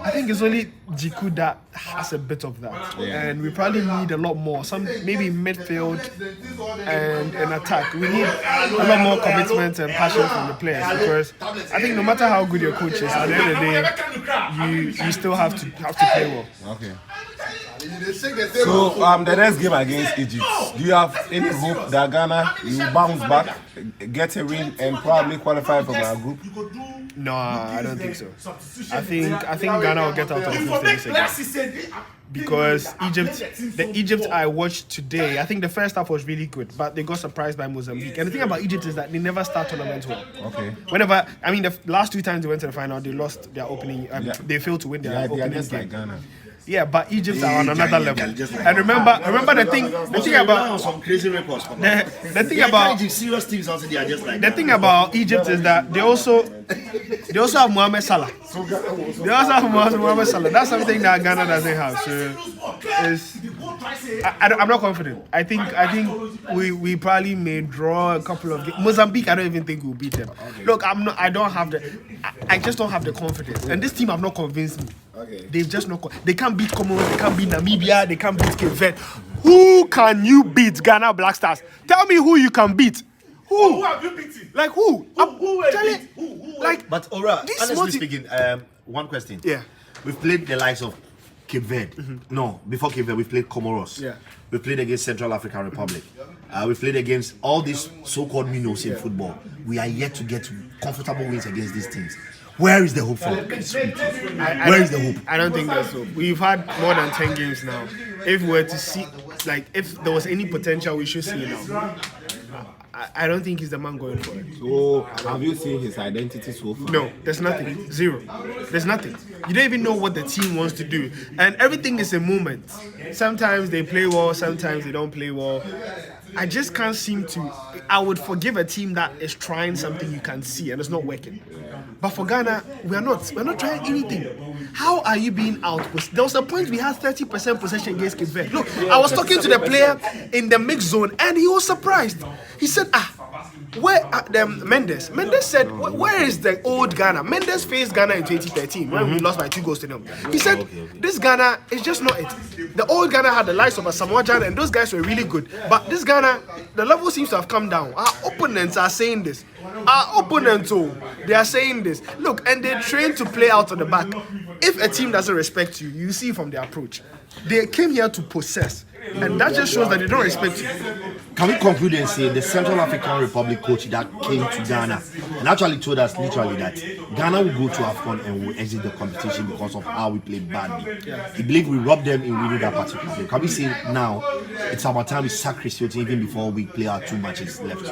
I think it's only Jiku that has a bit of that. And we probably need a lot more, maybe midfield and an attack. We need a lot more commitment and passion from the players, because I think no matter how good your coach is, at the end of the day, you still have to play well. Okay. So the next game against Egypt, do you have any hope that Ghana will bounce back, get a win, and probably qualify from our group? No, I don't think so. I think Ghana will get out of the 15 again. Because the Egypt I watched today, I think the first half was really good, but they got surprised by Mozambique. And the thing about Egypt is that they never start tournaments well. Okay. The last 2 times they went to the final, they lost their opening. They failed to win their opening They are just game. like Ghana. Yeah, but Egypt are on another level. And remember the thing about some crazy records. the thing about serious teams also they are just like the thing about Egypt is that they also have Mohamed Salah. They also have Mohamed Salah. That's something that Ghana doesn't have. So I'm not confident. I think we probably may draw a couple of games. Mozambique, I don't even think we'll beat them. Look, I just don't have the confidence. And this team have not convinced me. Okay. They've just not. They can't beat Comoros. They can't beat Namibia. They can't beat Cape Verde. Who can you beat, Ghana Black Stars? Tell me who you can beat. Who have you beaten? Like who? Who Charlie, like, But Ora, this honestly multi- speaking, one question. Yeah. We've played the likes of Cape Verde. No, before Cape Verde, we've played Comoros. Yeah. We've played against Central African Republic. We've played against all these so-called minnows in football. We are yet to get comfortable wins against these teams. Where is the hope for? Where is the hope? I don't think there's hope. We've had more than 10 games now. If we were to see, like, if there was any potential, we should see it now. I don't think he's the man going for it. So, have you seen his identity so far? No, there's nothing. Zero. There's nothing. You don't even know what the team wants to do. And everything is a movement. Sometimes they play well, sometimes they don't play well. I just can't seem to. I would forgive a team that is trying something you can see and it's not working. But for Ghana, we're not trying anything. How are you being out? There was a point we had 30% possession against Cape Verde. Look, I was talking to the player in the mixed zone and he was surprised. He said, where Mendes? Mendes said, where is the old Ghana? Mendes faced Ghana in 2013 when we lost by 2 goals to them. He said, this Ghana is just not it. The old Ghana had the likes of a Samoa Jan and those guys were really good. But this Ghana, the level seems to have come down. Our opponents are saying this. Our opponents, they are saying this. Look, and they train to play out of the back. If a team doesn't respect you, you see from their approach. They came here to possess. And that just shows that they don't respect you. Can we conclude and say the Central African Republic coach that came to Ghana and actually told us literally that Ghana will go to Afcon and will exit the competition because of how we played badly. He believed we robbed them in winning that particular game. Can we say now it's about time we sack Chris Hughton even before we play our 2 matches left?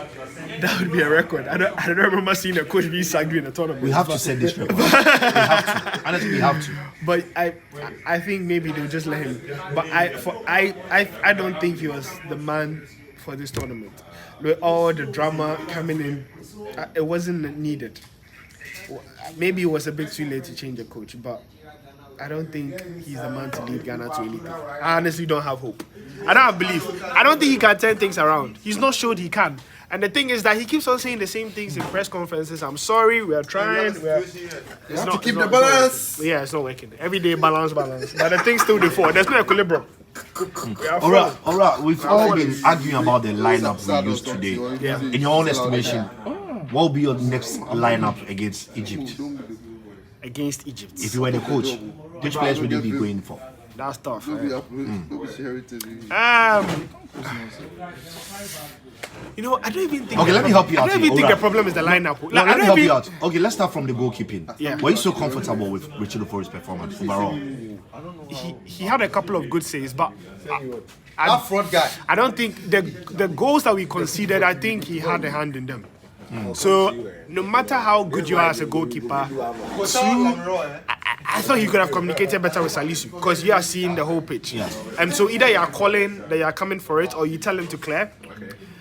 That would be a record. I don't remember seeing a coach being sacked in a tournament. We have to set this record. We have to. Honestly, we have to. But I think maybe they'll just let him. But I don't think he was the man for this tournament. With all the drama coming in, it wasn't needed. Maybe it was a bit too late to change the coach, but I don't think he's the man to lead Ghana to anything. I honestly don't have hope. I don't have belief. I don't think he can turn things around. He's not showed he can. And the thing is that he keeps on saying the same things in press conferences. I'm sorry, we are trying. It's not, to keep the balance. Yeah, it's not working. Every day, balance. But the thing's still default. There's no equilibrium. Alright, we've all been arguing about the lineup we used today. Yeah. In your own estimation, what will be your next lineup against Egypt? Against Egypt. If you were the coach, which players would you be going for? That's tough. You know, I don't even think. Okay, let me help you out. I don't even think the problem is the lineup. No, let me help you out. Okay, let's start from the goalkeeping. Yeah. Were you so comfortable with Richard Ofori's performance overall? He had a couple of good saves, but That front guy. I don't think the goals that we conceded, I think he had a hand in them. So no matter how good you are as a goalkeeper, I thought he could have communicated better with Salisu because you are seeing the whole pitch. Yeah. And so either you are calling that you are coming for it or you tell him to clear.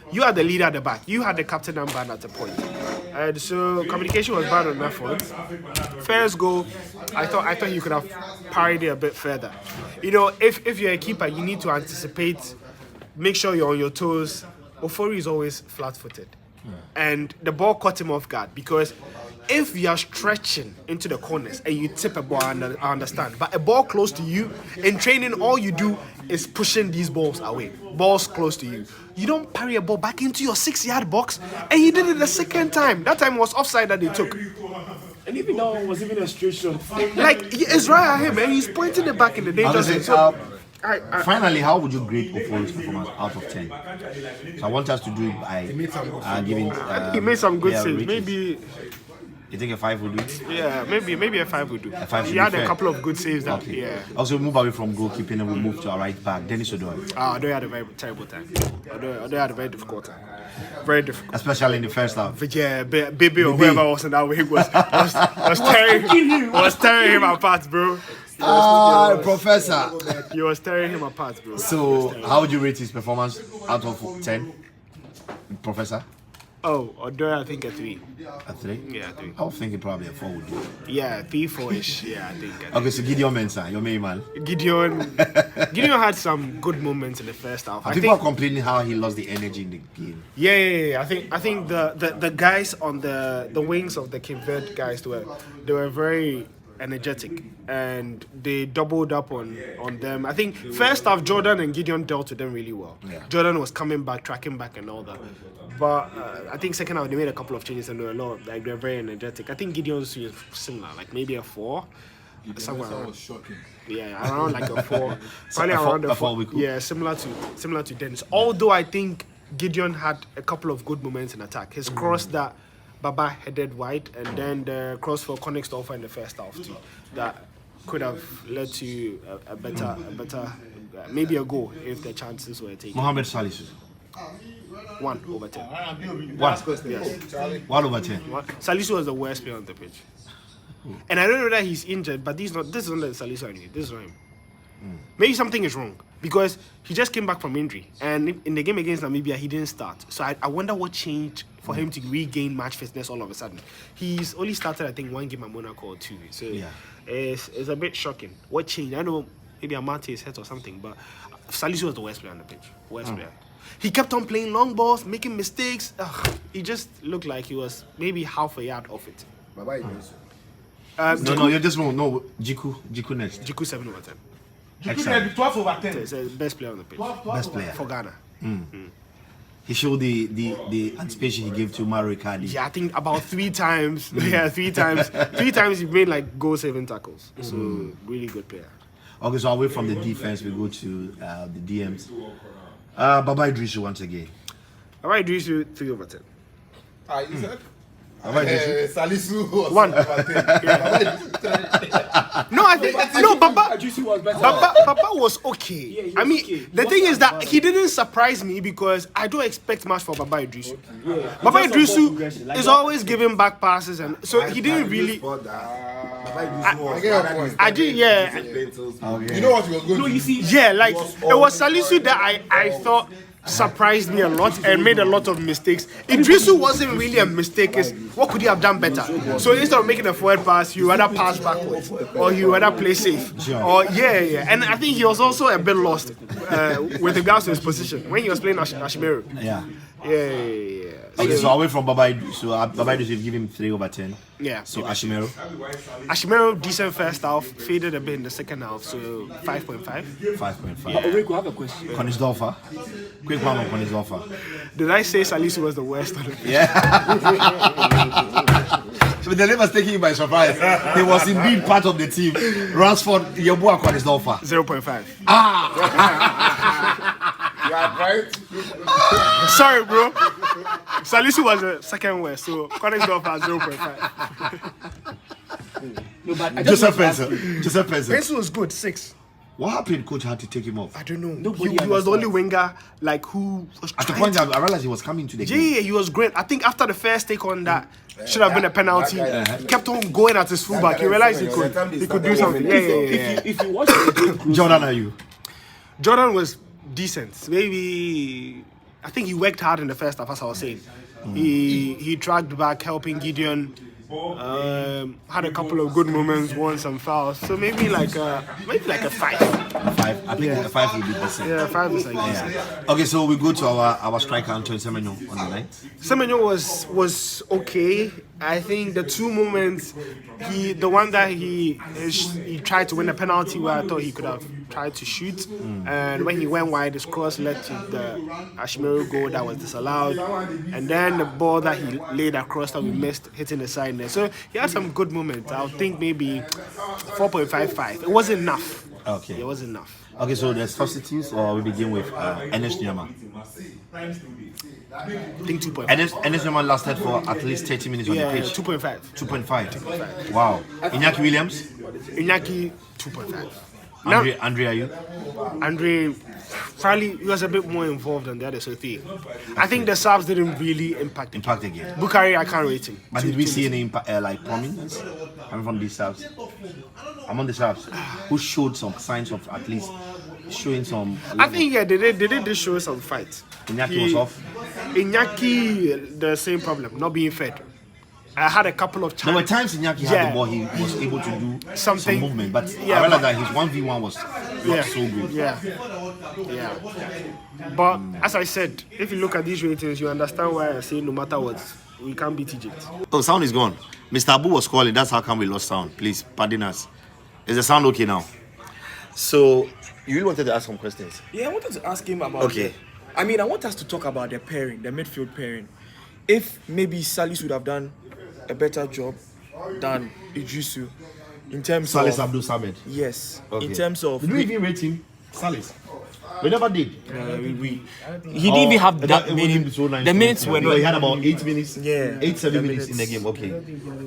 You are the leader at the back. You had the captain armband at the point. And so communication was bad on that front. First goal, I thought you could have parried it a bit further. You know, if you're a keeper, you need to anticipate, make sure you're on your toes. Ofori is always flat-footed. And the ball caught him off guard because if you are stretching into the corners and you tip a ball, I understand. But a ball close to you, in training, all you do is pushing these balls away. Balls close to you. You don't parry a ball back into your 6-yard box, and he did it the second time. That time was offside that they took. And even that one was even a straight shot. Like, it's right at him, and he's pointing it back in the danger zone. So, Finally, how would you grade Ofori's performance out of 10? So I want us to do it by giving. he made some good saves. ratings. Maybe, You think a 5 would do it? yeah, maybe a 5 would do. A 5 should He be had fair. a couple of good saves. That, Okay. yeah. Also, move away from goalkeeping and we move to our right back, Dennis Odoi. Addo had a very terrible time. Addo had a very difficult time. Very difficult. Especially in the first half. But yeah, baby or whoever was in that way was tearing him apart, bro. Professor. He was tearing him apart, bro. So, how would you rate his performance out of 10? Professor? Oh, Addo, I think a 3. A 3? Yeah, 3. I was thinking probably a 4 would do. Yeah, 3, 4-ish. Yeah, I think. Okay, so Gideon Mensah, your main man. Gideon had some good moments in the first half. I People are think. complaining how he lost the energy in the game. Yeah. I think the guys on the wings of the Cape Verde guys they were very energetic, and they doubled up on them. I think first half Jordan and Gideon dealt with them really well. Jordan was coming back, tracking back, and all that. But I think second half they made a couple of changes and they were they're very energetic. I think Gideon's is similar, like maybe a 4. Somewhere around. Yeah, around like a 4. Probably around a 4. Yeah, similar to Dennis. Although I think Gideon had a couple of good moments in attack. His cross that Baba headed wide, and then the cross for Konigsdorfer in the first half too. That could have led to a better maybe a goal if the chances were taken. Mohamed Salisu. 1/10. 1/10. Salisu was the worst player on the pitch. And I don't know that he's injured, but this is not the Salisu I knew. This is not him. Maybe something is wrong because he just came back from injury, and in the game against Namibia he didn't start. So I wonder what changed for him to regain match fitness all of a sudden. He's only started I think 1 game at Monaco or 2. So it's a bit shocking. What changed? I know maybe Amate is hurt or something, but Salisu was the worst player on the pitch. Worst player. He kept on playing long balls, making mistakes. He just looked like he was maybe half a yard off it. No, you're just wrong. No, Jiku next. Jiku 7/10. Excellent. 12/10. It's the best player on the pitch. Best player For Ghana. He showed the anticipation he gave to Mario Icardi. Yeah, I think about 3 times. Yeah, 3 times. 3 times he made like goal-saving tackles. So really good player. Okay, so away from the defense, we go to the DMs. Baba Idrisu once again. All right, Idrisu 3/10. You said? Salisu was 1. No, I think Baba was okay. I mean, the thing is that he didn't surprise me because I don't expect much for Baba Idrisu. Baba Idrisu is always giving back passes, and so he didn't really. I did, yeah. You know what he was going to do? Yeah, like it was Salisu that I thought surprised me a lot and made a lot of mistakes. Idrisu wasn't really a mistake. What could he have done better? So instead of making a forward pass, you rather pass backwards or you rather play safe. Or yeah. And I think he was also a bit lost with regards to his position when he was playing Ashmeru. Yeah. Yeah. Okay, so away from Baba Idrisu, you've given him 3/10. Yeah. So Ashimero. Ashmeru, decent first half, faded a bit in the second half, so 5.5. 5.5. Rick, I have a question. Konigsdorfer. Quick one on Konigsdorfer. Did I say Salisu was the worst? Yeah. So the name was taking you by surprise. He was indeed part of the team. Ransford, Yabua Konigsdorfer. 0.5. You are right. Sorry, bro. Salisu was the second worst, so Konigsdorfer 0.5. No, but I Joseph just Penson. Pensu was good, 6. What happened? Coach had to take him off. I don't know. Nobody He was the only understands. winger like who was At the trying point, to- I realized he was coming to the game. Yeah, he was great. I think after the first take on that should have been a penalty. He kept on going at his fullback. He realized he could do something. Yeah. If you watch the game closely, Jordan, are you? Jordan was decent. Maybe I think he worked hard in the first half, as I was saying. He tracked back, helping Gideon. Had a couple of good moments, won some fouls. So maybe like a 5. 5. I think a 5 will be decent. Yeah, 5 is like decent. Yeah. Okay, so we go to our striker Antoine Semenyo on the night. Semenyo was okay. I think the 2 moments, the one that he tried to win a penalty where I thought he could have tried to shoot, and when he went wide, his cross led to the Ashmeru goal that was disallowed, and then the ball that he laid across that we missed hitting the side there. So he had some good moments. I would think maybe 4.55. It wasn't enough. Okay. It wasn't enough. Okay, so the substitutes, or we begin with Enes Nyama. I think 2.5. Enes Nyama lasted for at least 30 minutes on the Yeah, pitch. 2.5. 2.5. Wow. Iñaki Williams. Iñaki 2.5. Andre, are you? Andre, probably he was a bit more involved than the other, so I think the subs didn't really impact him. Impact again. Bukari, I can't rate him. But did we see any like prominence coming from these subs? Among the subs, who showed some signs of at least showing some. I think they did show some fight. Iñaki was off. Iñaki, the same problem, not being fed. I had a couple of There times. were times Iñaki had the ball, he was able to do some Something. movement, but Yeah, I realized that his 1v1 was not so good. Yeah. But as I said, if you look at these ratings, you understand why I say no matter what, we can't beat Egypt. Oh, sound is gone. Mr. Abu was calling. That's how come we lost sound. Please, pardon us. Is the sound okay now? So, you really wanted to ask some questions? Yeah, I wanted to ask him about. Okay. I mean, I want us to talk about the pairing, the midfield pairing. If maybe Salis would have done a better job than Idrisu in terms Salis of Abdul Samed. yes, Okay. in terms of Did we even rate him? Salis. We never did. he didn't even have that many. The minutes were not. He had about 8 minutes. Yeah, 7 the minutes in the game. Okay.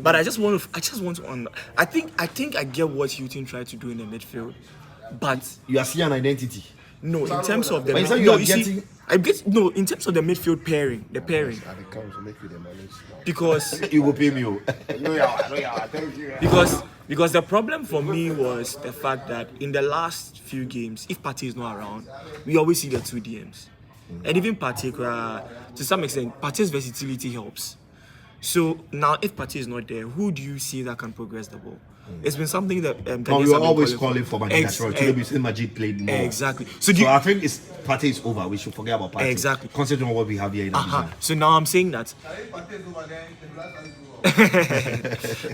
But I just want to. I think I get what Hughton tried to do in the midfield, but You are seeing an identity. no, in terms of the But you said you no, are you see, getting- I get no in terms of the midfield pairing, the pairing, because You will pay me. Oh. because the problem for me was the fact that in the last few games, if Partey is not around, we always see the two DMs, and even Partey, to some extent, Partey's versatility helps. So now, if Partey is not there, who do you see that can progress the ball? It's been something that But Ghanaians we were have been always calling for Majid. Ex- Today we say Majid played more. Exactly. So, do you- I think Partey is over. We should forget about Partey. Exactly. Considering what we have here in Abuja. So now I'm saying that.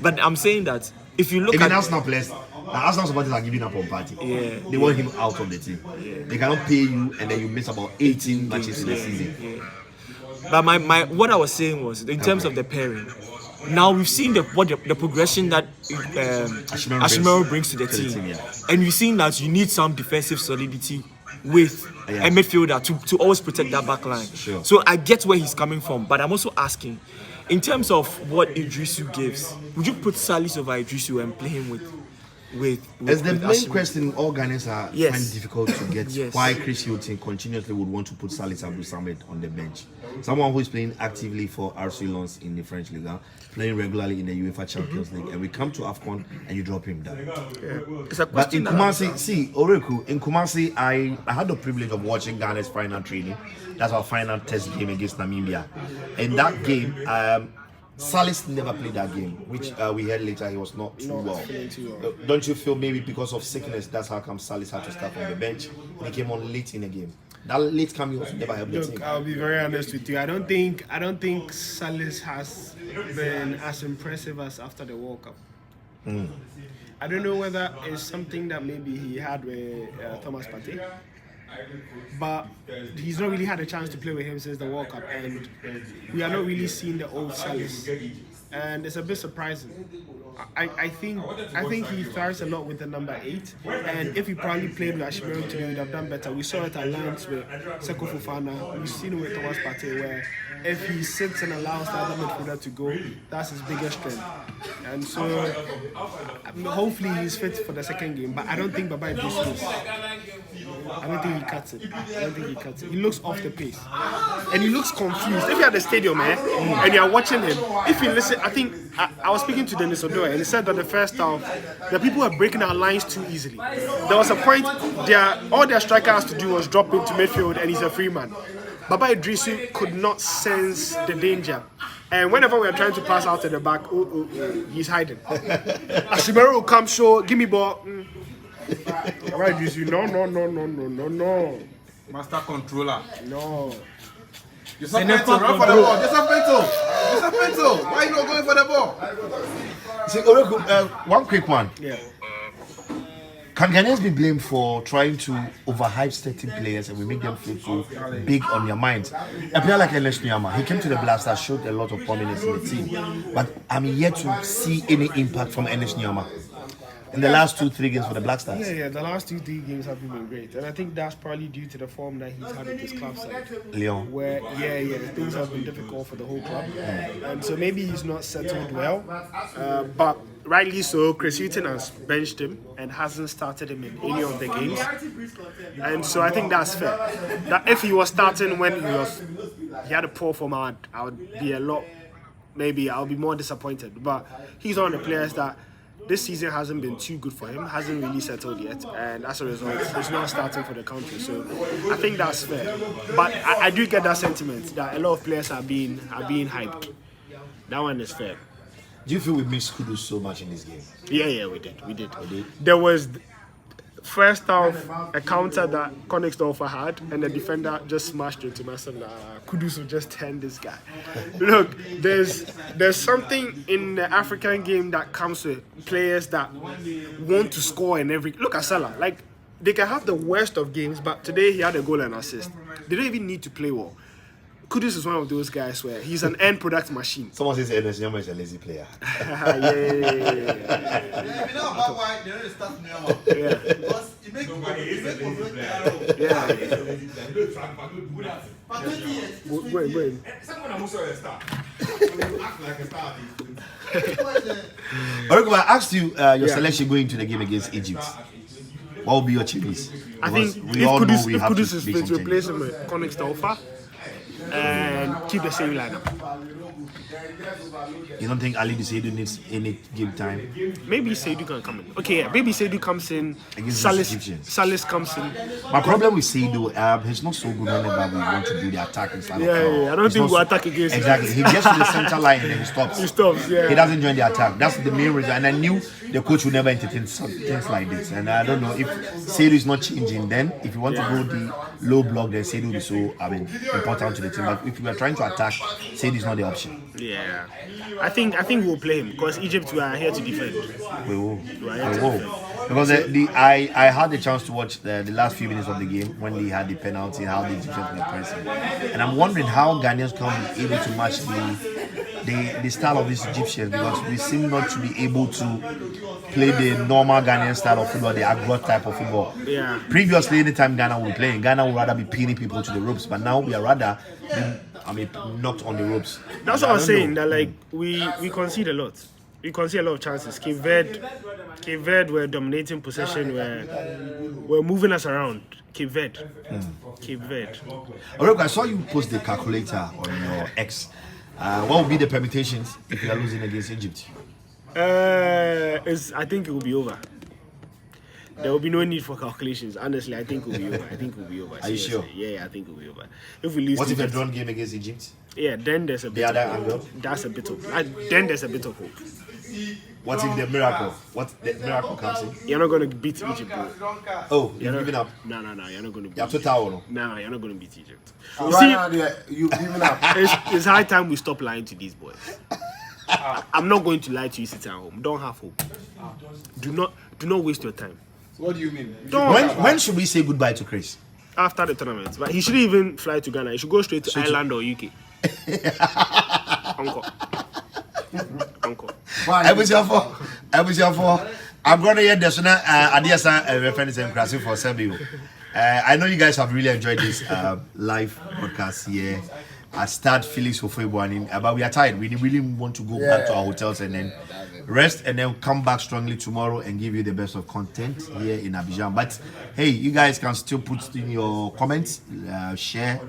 But I'm saying that if you look Even at Arsenal players, Arsenal supporters are giving up on Partey. Yeah. They want him out of the team. They cannot pay you, and then you miss about 18 matches in the season. But my what I was saying was in terms of the pairing. Now we've seen the progression that Ashimaro brings to the team, yeah. and we've seen that you need some defensive solidity with a midfielder to always protect that back line. Sure. So I get where he's coming from, but I'm also asking, in terms of what Idrisu gives, would you put Salis over Idrisu and play him with As the main Ashimaro? question all Ghanaians are Yes. find difficult to get Yes. why Chris Hughton continuously would want to put Salis Abdul Samed on the bench. Someone who is playing actively for RC Lens in the French Liga, playing regularly in the UEFA Champions League, and we come to Afcon and you drop him down. It's a But question in that Kumasi, see, Oreku, in Kumasi, I had the privilege of watching Ghana's final training. That's our final test game against Namibia. In that game, Salis never played that game, which we heard later he was not too well. Don't you feel maybe because of sickness, that's how come Salis had to start on the bench? He came on late in the game. That late coming also never helped the Look, team. I'll be very honest with you. I don't think Salis has been as impressive as after the World Cup. I don't know whether it's something that maybe he had with Thomas Partey, but he's not really had a chance to play with him since the World Cup, and we are not really seeing the old Salis, and it's a bit surprising. I think he thrives a lot with the number 8, and if he probably played with Ashimaro today, he would have done better. We saw it at Lens with Seko Fofana. We've seen it with Thomas Partey, where if he sits and allows the other midfielder to go, that's his biggest strength. And so hopefully he's fit for the second game, but I don't think Baba Idrisu is. I don't think he cuts it. He looks off the pace. And he looks confused. If you're at the stadium, and you're watching him, if you listen, I think I was speaking to Dennis Odoi, and he said that the first half, the people are breaking our lines too easily. There was a point, all their striker has to do was drop into midfield, and he's a free man. Baba Idrisu could not sense the danger. And whenever we are trying to pass out to the back, he's hiding. Ashimaro will come, show, give me ball. Baba Idrisu, no. Master controller. No. Joseph Pinto, run for the ball. Joseph Pinto. Why are you not going for the ball? See, Oreku, one quick one. Yeah. Can Ghanaians be blamed for trying to overhype certain players and we make them feel so big on their minds? A player like Ernest Nyama, he came to the Blasters, showed a lot of prominence in the team, but I'm yet to see any impact from Ernest Nyama in the last 2-3 games for the Black Stars. Yeah, the last 2-3 games have been great, and I think that's probably due to the form that he's had with his club side. Leon. Where, things have been difficult for the whole club, and so maybe he's not settled well. But rightly so, Chris Hughton has benched him and hasn't started him in any of the games, and so I think that's fair. That if he was starting when he had a poor form, I would be I'll be more disappointed. But he's one of the players that this season hasn't been too good for him, hasn't really settled yet, and as a result, he's not starting for the country. So I think that's fair. But I do get that sentiment that a lot of players are being hyped. That one is fair. Do you feel we missed Kudus so much in this game? Yeah, we did. There was, first half, a counter that Konigsdorfer had, and the defender just smashed into Mason. Kudus will just turn this guy. Look, there's something in the African game that comes with players that want to score in every. Look at Salah. Like, they can have the worst of games, but today he had a goal and assist. They don't even need to play well. Kudus is one of those guys where he's an end product machine. Someone says Ernest Nyama is a lazy player. Yeah. Orico, I asked you your selection going into the game against Egypt. What will be your changes? I think if Kudus is fit, replace him with Konigsdorfer and keep the same lineup. You don't think Ali Seidu needs any game time? Maybe Seidu can come in. Okay, yeah, maybe Seidu comes in. Against Salis comes in. My problem with Seidu, he's not so good whenever we want to do the attacking style. Yeah. I don't think we'll attack against him. Exactly. He gets to the center line and then he stops. Yeah. He doesn't join the attack. That's the main reason. And I knew the coach would never entertain things like this. And I don't know if Seidu is not changing. Then, if you want to go the low block, then Seidu will be so important to the team. But if we are trying to attack, Seidu is not the option. Yeah, I think we'll play him because Egypt we are here to defend. We will. Because I had the chance to watch the last few minutes of the game when they had the penalty, how the Egyptians were pressing, and I'm wondering how Ghanaians can be able to match the style of these Egyptians, because we seem not to be able to play the normal Ghanaian style of football, the aggro type of football. Yeah. Previously, anytime Ghana would play, Ghana would rather be pinning people to the ropes, but now we are rather not on the ropes. That's what I was saying. That like we concede a lot. We concede a lot of chances. Cape Verde were dominating possession. We're moving us around. Cape Verde. Alright, I saw you post the calculator on your X. What would be the permutations if you are losing against Egypt? I think it will be over. There will be no need for calculations. Honestly, I think it will be over. Are you sure? Yeah, I think it will be over. If we lose, what if a drawn game against Egypt? Yeah, then there's a bit. That's a bit of. Then there's a bit of hope. What if the miracle? What the miracle comes in? You're not gonna beat Egypt, bro. Oh, you're giving up? No, you're not gonna beat Egypt. No, you're not gonna beat Egypt. You see, you giving up. It's high time we stop lying to these boys. I'm not going to lie to you sitting at home. Don't have hope. Do not waste your time. What do you mean? When should we say goodbye to Chris? After the tournament. But he shouldn't even fly to Ghana. He should go straight to Ireland or UK. Uncle. I'm going to hear this one. Reference and Krasi for Sebio. I know you guys have really enjoyed this live podcast here. I start Felix for February, but we are tired. We really want to go back to our hotels and then rest and then come back strongly tomorrow and give you the best of content here in Abidjan. But hey, you guys can still put in your comments, share,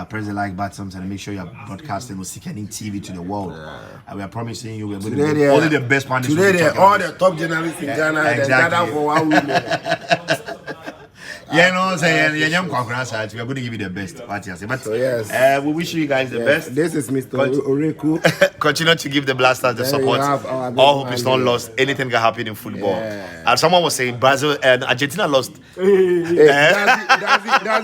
press the like buttons, and make sure you're broadcasting Osikani TV to the world. We are promising you we're going to be only the best partners. Today, all the top journalists in Ghana gather for 1 week. Yeah, no, we are going to give you the best. But yes, we wish you guys the best. This is Mr. Oreku. Continue to give the Blasters the support. All hope is not lost. Anything can happen in football. And someone was saying Brazil and Argentina lost. That's it.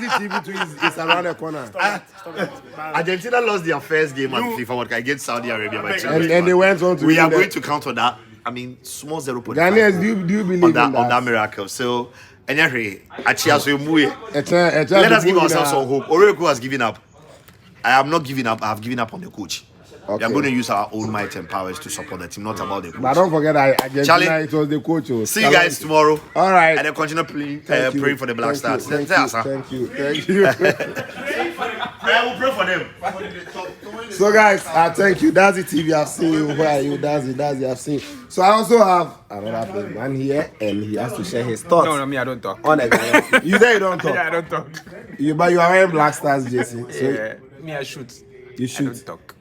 TV2 is around the corner. Stop it. Argentina lost their first game at FIFA World Cup against Saudi Arabia by 2. And they went on to. We are going to counter that. I mean, small 0.5. Ghanaians, do you believe on that miracle? So. Anyway, let us give ourselves some hope. Oreku has given up. I am not giving up. I have given up on the coach. Okay. We are going to use our own might and powers to support the team, not about the coach. But don't forget, Argentina, it was the coach. See you guys tomorrow. All right. And then continue praying for the Black Stars. Thank you. I will pray for them. So guys, thank you. That's the TV. I've seen you. Where are you? That's it. I've seen. So I also have another big man here, and he has to share his thoughts. No, me, I don't talk. On it. You say you don't talk. Yeah, I don't talk. But you are wearing Black Stars, Jesse. So yeah, me, I shoot. You shoot. I don't talk.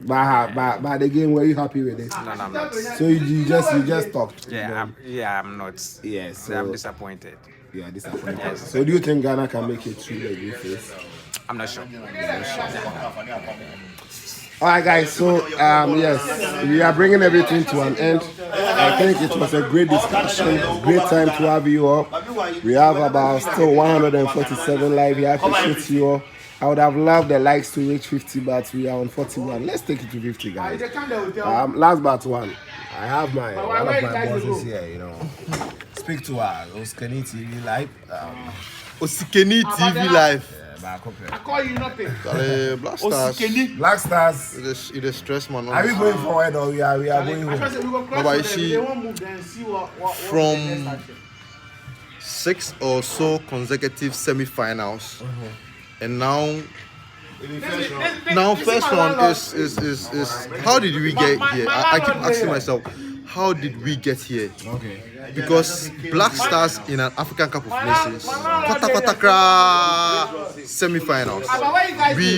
But the game, were you happy with it? No, I'm not. So you just talked. Yeah, I'm not. Yes. So I'm disappointed. You are disappointed. Yes. So do you think Ghana can make it through the group phase? I'm not sure. Alright guys, so yes, we are bringing everything to an end. I think it was a great discussion, great time to have you up. We have about still 147 live here. I appreciate you all. I would have loved the likes to reach 50, but we are on 41. Let's take it to 50, guys. Last but one. I have one of my bosses here, you know. Speak to her. Oskeni TV Live. Osikeni TV Live. I call you nothing. Black Stars. Black Stars. It is stress, man. Are we going forward or we are going home? No, but you see, from 6 or so consecutive semi-finals, and now first round is how did we get here? I keep asking myself, how did we get here? Okay. Because Black Stars in an African Cup of Nations, semi-finals.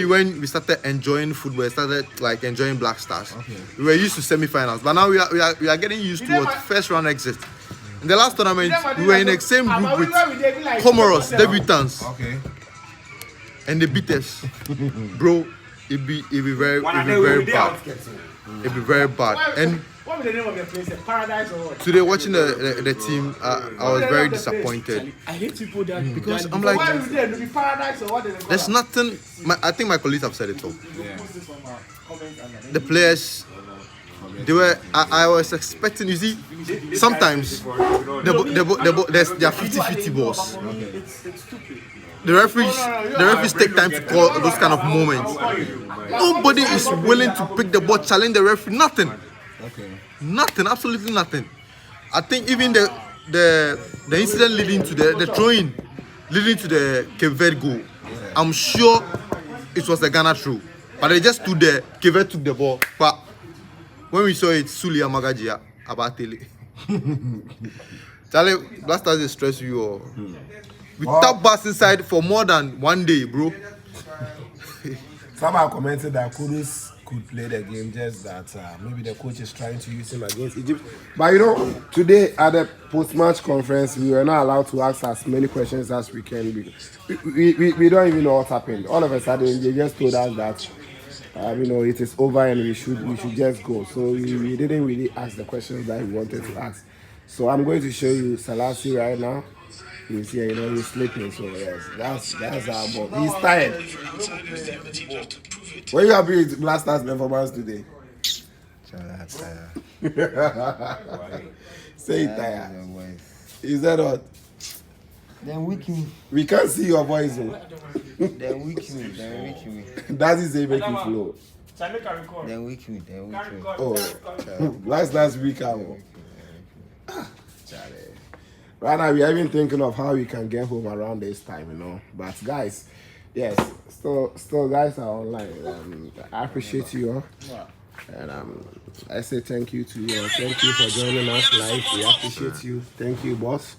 When we started enjoying football, started like enjoying Black Stars. Okay. We were used to semi-finals, but now we are getting used to what first round exit. In the last tournament, we were in the same group with Comoros, debutants. Okay. And they beat us. Bro, it'd be very bad. It'd be very bad. And what was the name of your place? Paradise or what? today watching the team, I was very disappointed. I hate people that Because I'm like, Why would they be Paradise or what? there's nothing. I think my colleagues have said it all. The players, they were. I was expecting. You see, sometimes there are 50-50 balls. The referees take time to call those kind of moments. Nobody is willing to pick the ball, challenge the referee. Nothing. Okay. Nothing. Absolutely nothing. I think even the incident leading to the throwing, leading to the Cape Verde goal, I'm sure it was a Ghana throw. But they just stood there. Cape Verde took the ball. But when we saw it, Suli Amagajia, Abatele. Charlie, Black Stars is stress you all. We tap pass inside for more than 1 day, bro. Some have commented that Kudus could play the game, just that maybe the coach is trying to use him against Egypt. But you know, today at the post-match conference, we were not allowed to ask as many questions as we can. We don't even know what happened. All of a sudden, they just told us that you know, it is over and we should just go. So we didn't really ask the questions that we wanted to ask. So I'm going to show you Selassie right now. He's here, you know, he's sleeping, so yes, that's our boy. He's tired. What are you happy with Black Stars' performance today? Say it tired. Is that what? Then weak me. We can't see your voice. Then weak me. That is a make you flow. Then weak me. Oh, Black Stars weak out. Right now, we are even thinking of how we can get home around this time, you know. But guys, yes, still guys are online. I appreciate you all, and I say thank you to you all. Thank you for joining us live. We appreciate you. Thank you, boss.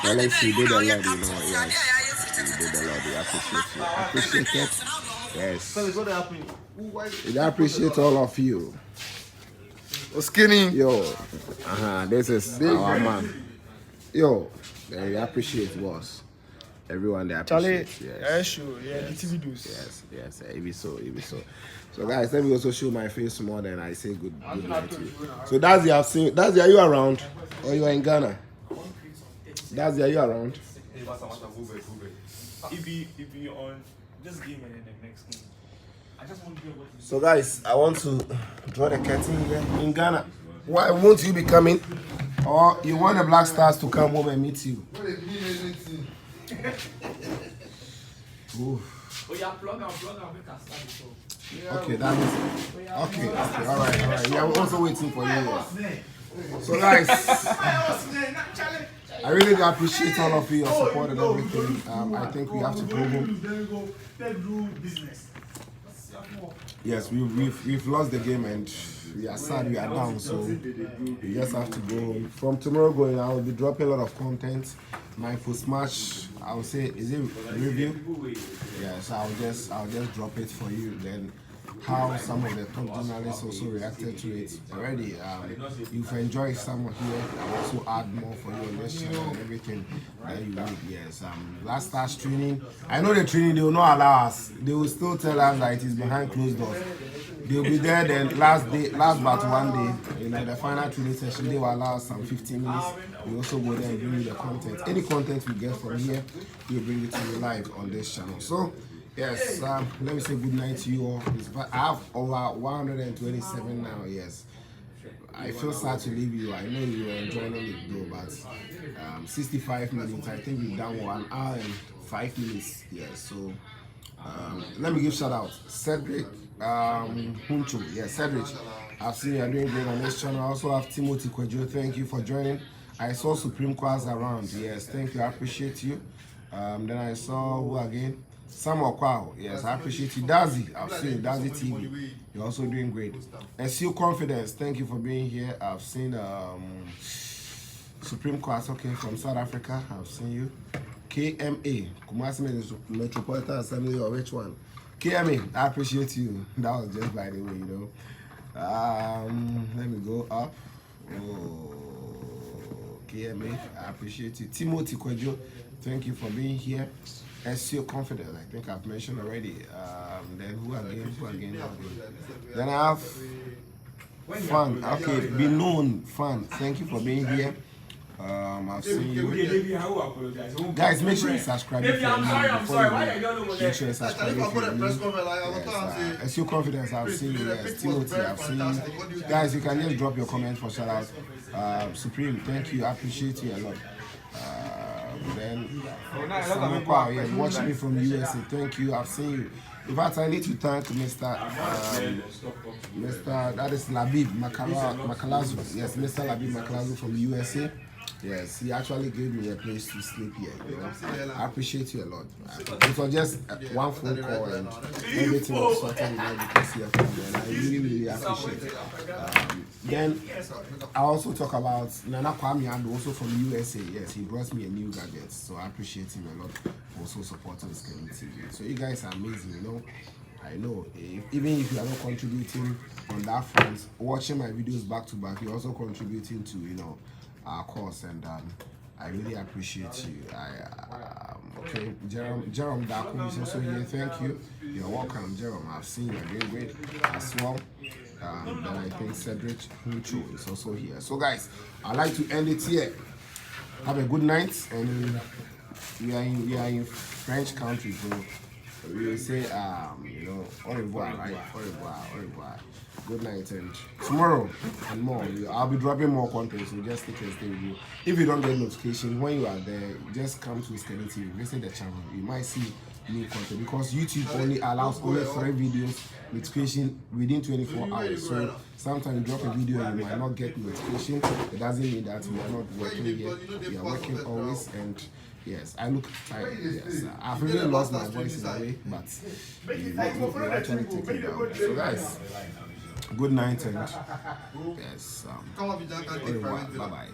Alex, you did a lot, you know. Yes, you did a lot. We appreciate you. Appreciate it. Yes. We appreciate all of you. Skinny. Yo, this is our man. Yo, we appreciate boss. Everyone they appreciate. Charlie, yes, sure. Yeah, the TV does. Yes, it be so. So guys, let me also show my face more than I say good night to you. So that's the I've seen. That's the, are you around? Or you are in Ghana? That's the, are you around? If you on this game and then the next game, I just want to be able to. So guys, I want to draw the curtain here in Ghana. Why won't you be coming? Or you want the Black Stars to come home and meet you? Okay, that is okay. All right. We are also waiting for you. So guys, I really do appreciate all of you, your support and everything. I think we have to go home. Yes, we've lost the game and we are sad, we are down, so we just have to go home. From tomorrow going, I will be dropping a lot of content. My post-match, I will say, is it review? Yes, I'll just drop it for you. Then how some of the top journalists also reacted to it already. You've enjoyed some here. I'll also add more for you on this channel and everything that you need. Yes. Last Stars training. I know the training they will not allow us. They will still tell us that it is behind closed doors. They'll be there then last but one day, the final training session, they will allow us some 15 minutes. We also go there and bring you the content. Any content we get from here, we'll bring it to you live on this channel. So, yes, let me say good night to you all. I have over 127 now, yes. I feel sad to leave you. I know you were enjoying it though, but 65 minutes, I think we've done 1 hour and 5 minutes. Yes, so let me give shout out. Cedric Huncho, yes, Cedric. I've seen you are doing great on this channel. I also have Timothy Kwejo. Thank you for joining. I saw Supreme Quas around. Yes, thank you. I appreciate you. Then I saw who again? Samuel Kwao. Yes, I appreciate you. Dazi, I've seen Dazi TV. You're also doing great. SU Confidence, thank you for being here. I've seen Supreme Quas, okay, from South Africa. I've seen you. KMA, Kumasi Metropolitan Assembly, or which one? KMA, I appreciate you. That was just by the way, you know. Let me go up. Oh, KMA, I appreciate you. Timothy Kwejo, thank you for being here. SEO Confidence, I think I've mentioned already. Then who again? Then I have Fun. Okay, be known, Fun. Thank you for being here. I've seen you. Guys, make sure you subscribe if you're new. Make sure you subscribe if you're new. Yes, SEO Confidence, I've seen you. Yes, Timothy, I've seen you. Guys, you can just drop your comment for shout out. Supreme, thank you. I appreciate you a lot. Then Samuel, yes, watching me from USA. Thank you. I've seen you. In fact, I need to thank Mr. That is Labib Makalazu. Yes, Mr. Labib Makalazu from USA. Yes, he actually gave me a place to sleep here. You know? I appreciate you a lot. It was just one phone call and everything was sorted because here from me, and I really appreciate it. Then I also talk about Nana Kwame Addo, also from USA. Yes, he brought me a new gadget, so I appreciate him a lot for also supporting Scanning TV. So you guys are amazing, you know. I know, even if you are not contributing on that front, watching my videos back to back, you're also contributing to, you know, our course, and I really appreciate you. Okay, Jerome Daku is also here. Thank you. You're welcome, Jerome. I've seen you. You're doing great as well. Then I think Cedric Hughton is also here. So guys, I'd like to end it here. Have a good night, and we are in French country, so we will say you know, au revoir, right? Au revoir. Good night, and tomorrow and more, I'll be dropping more content, so just stay with you. If you don't get notification when you are there, just come to Scanning TV, visit the channel. You might see new content because YouTube only allows only 3 videos notification within 24 hours. So sometimes you drop a video and you might not get notification. It doesn't mean that we are not working here. We are working always, and yes, I look tired. Yes, I've really lost my voice in a way, but we actually take it down. So guys, good night, and yes, bye bye.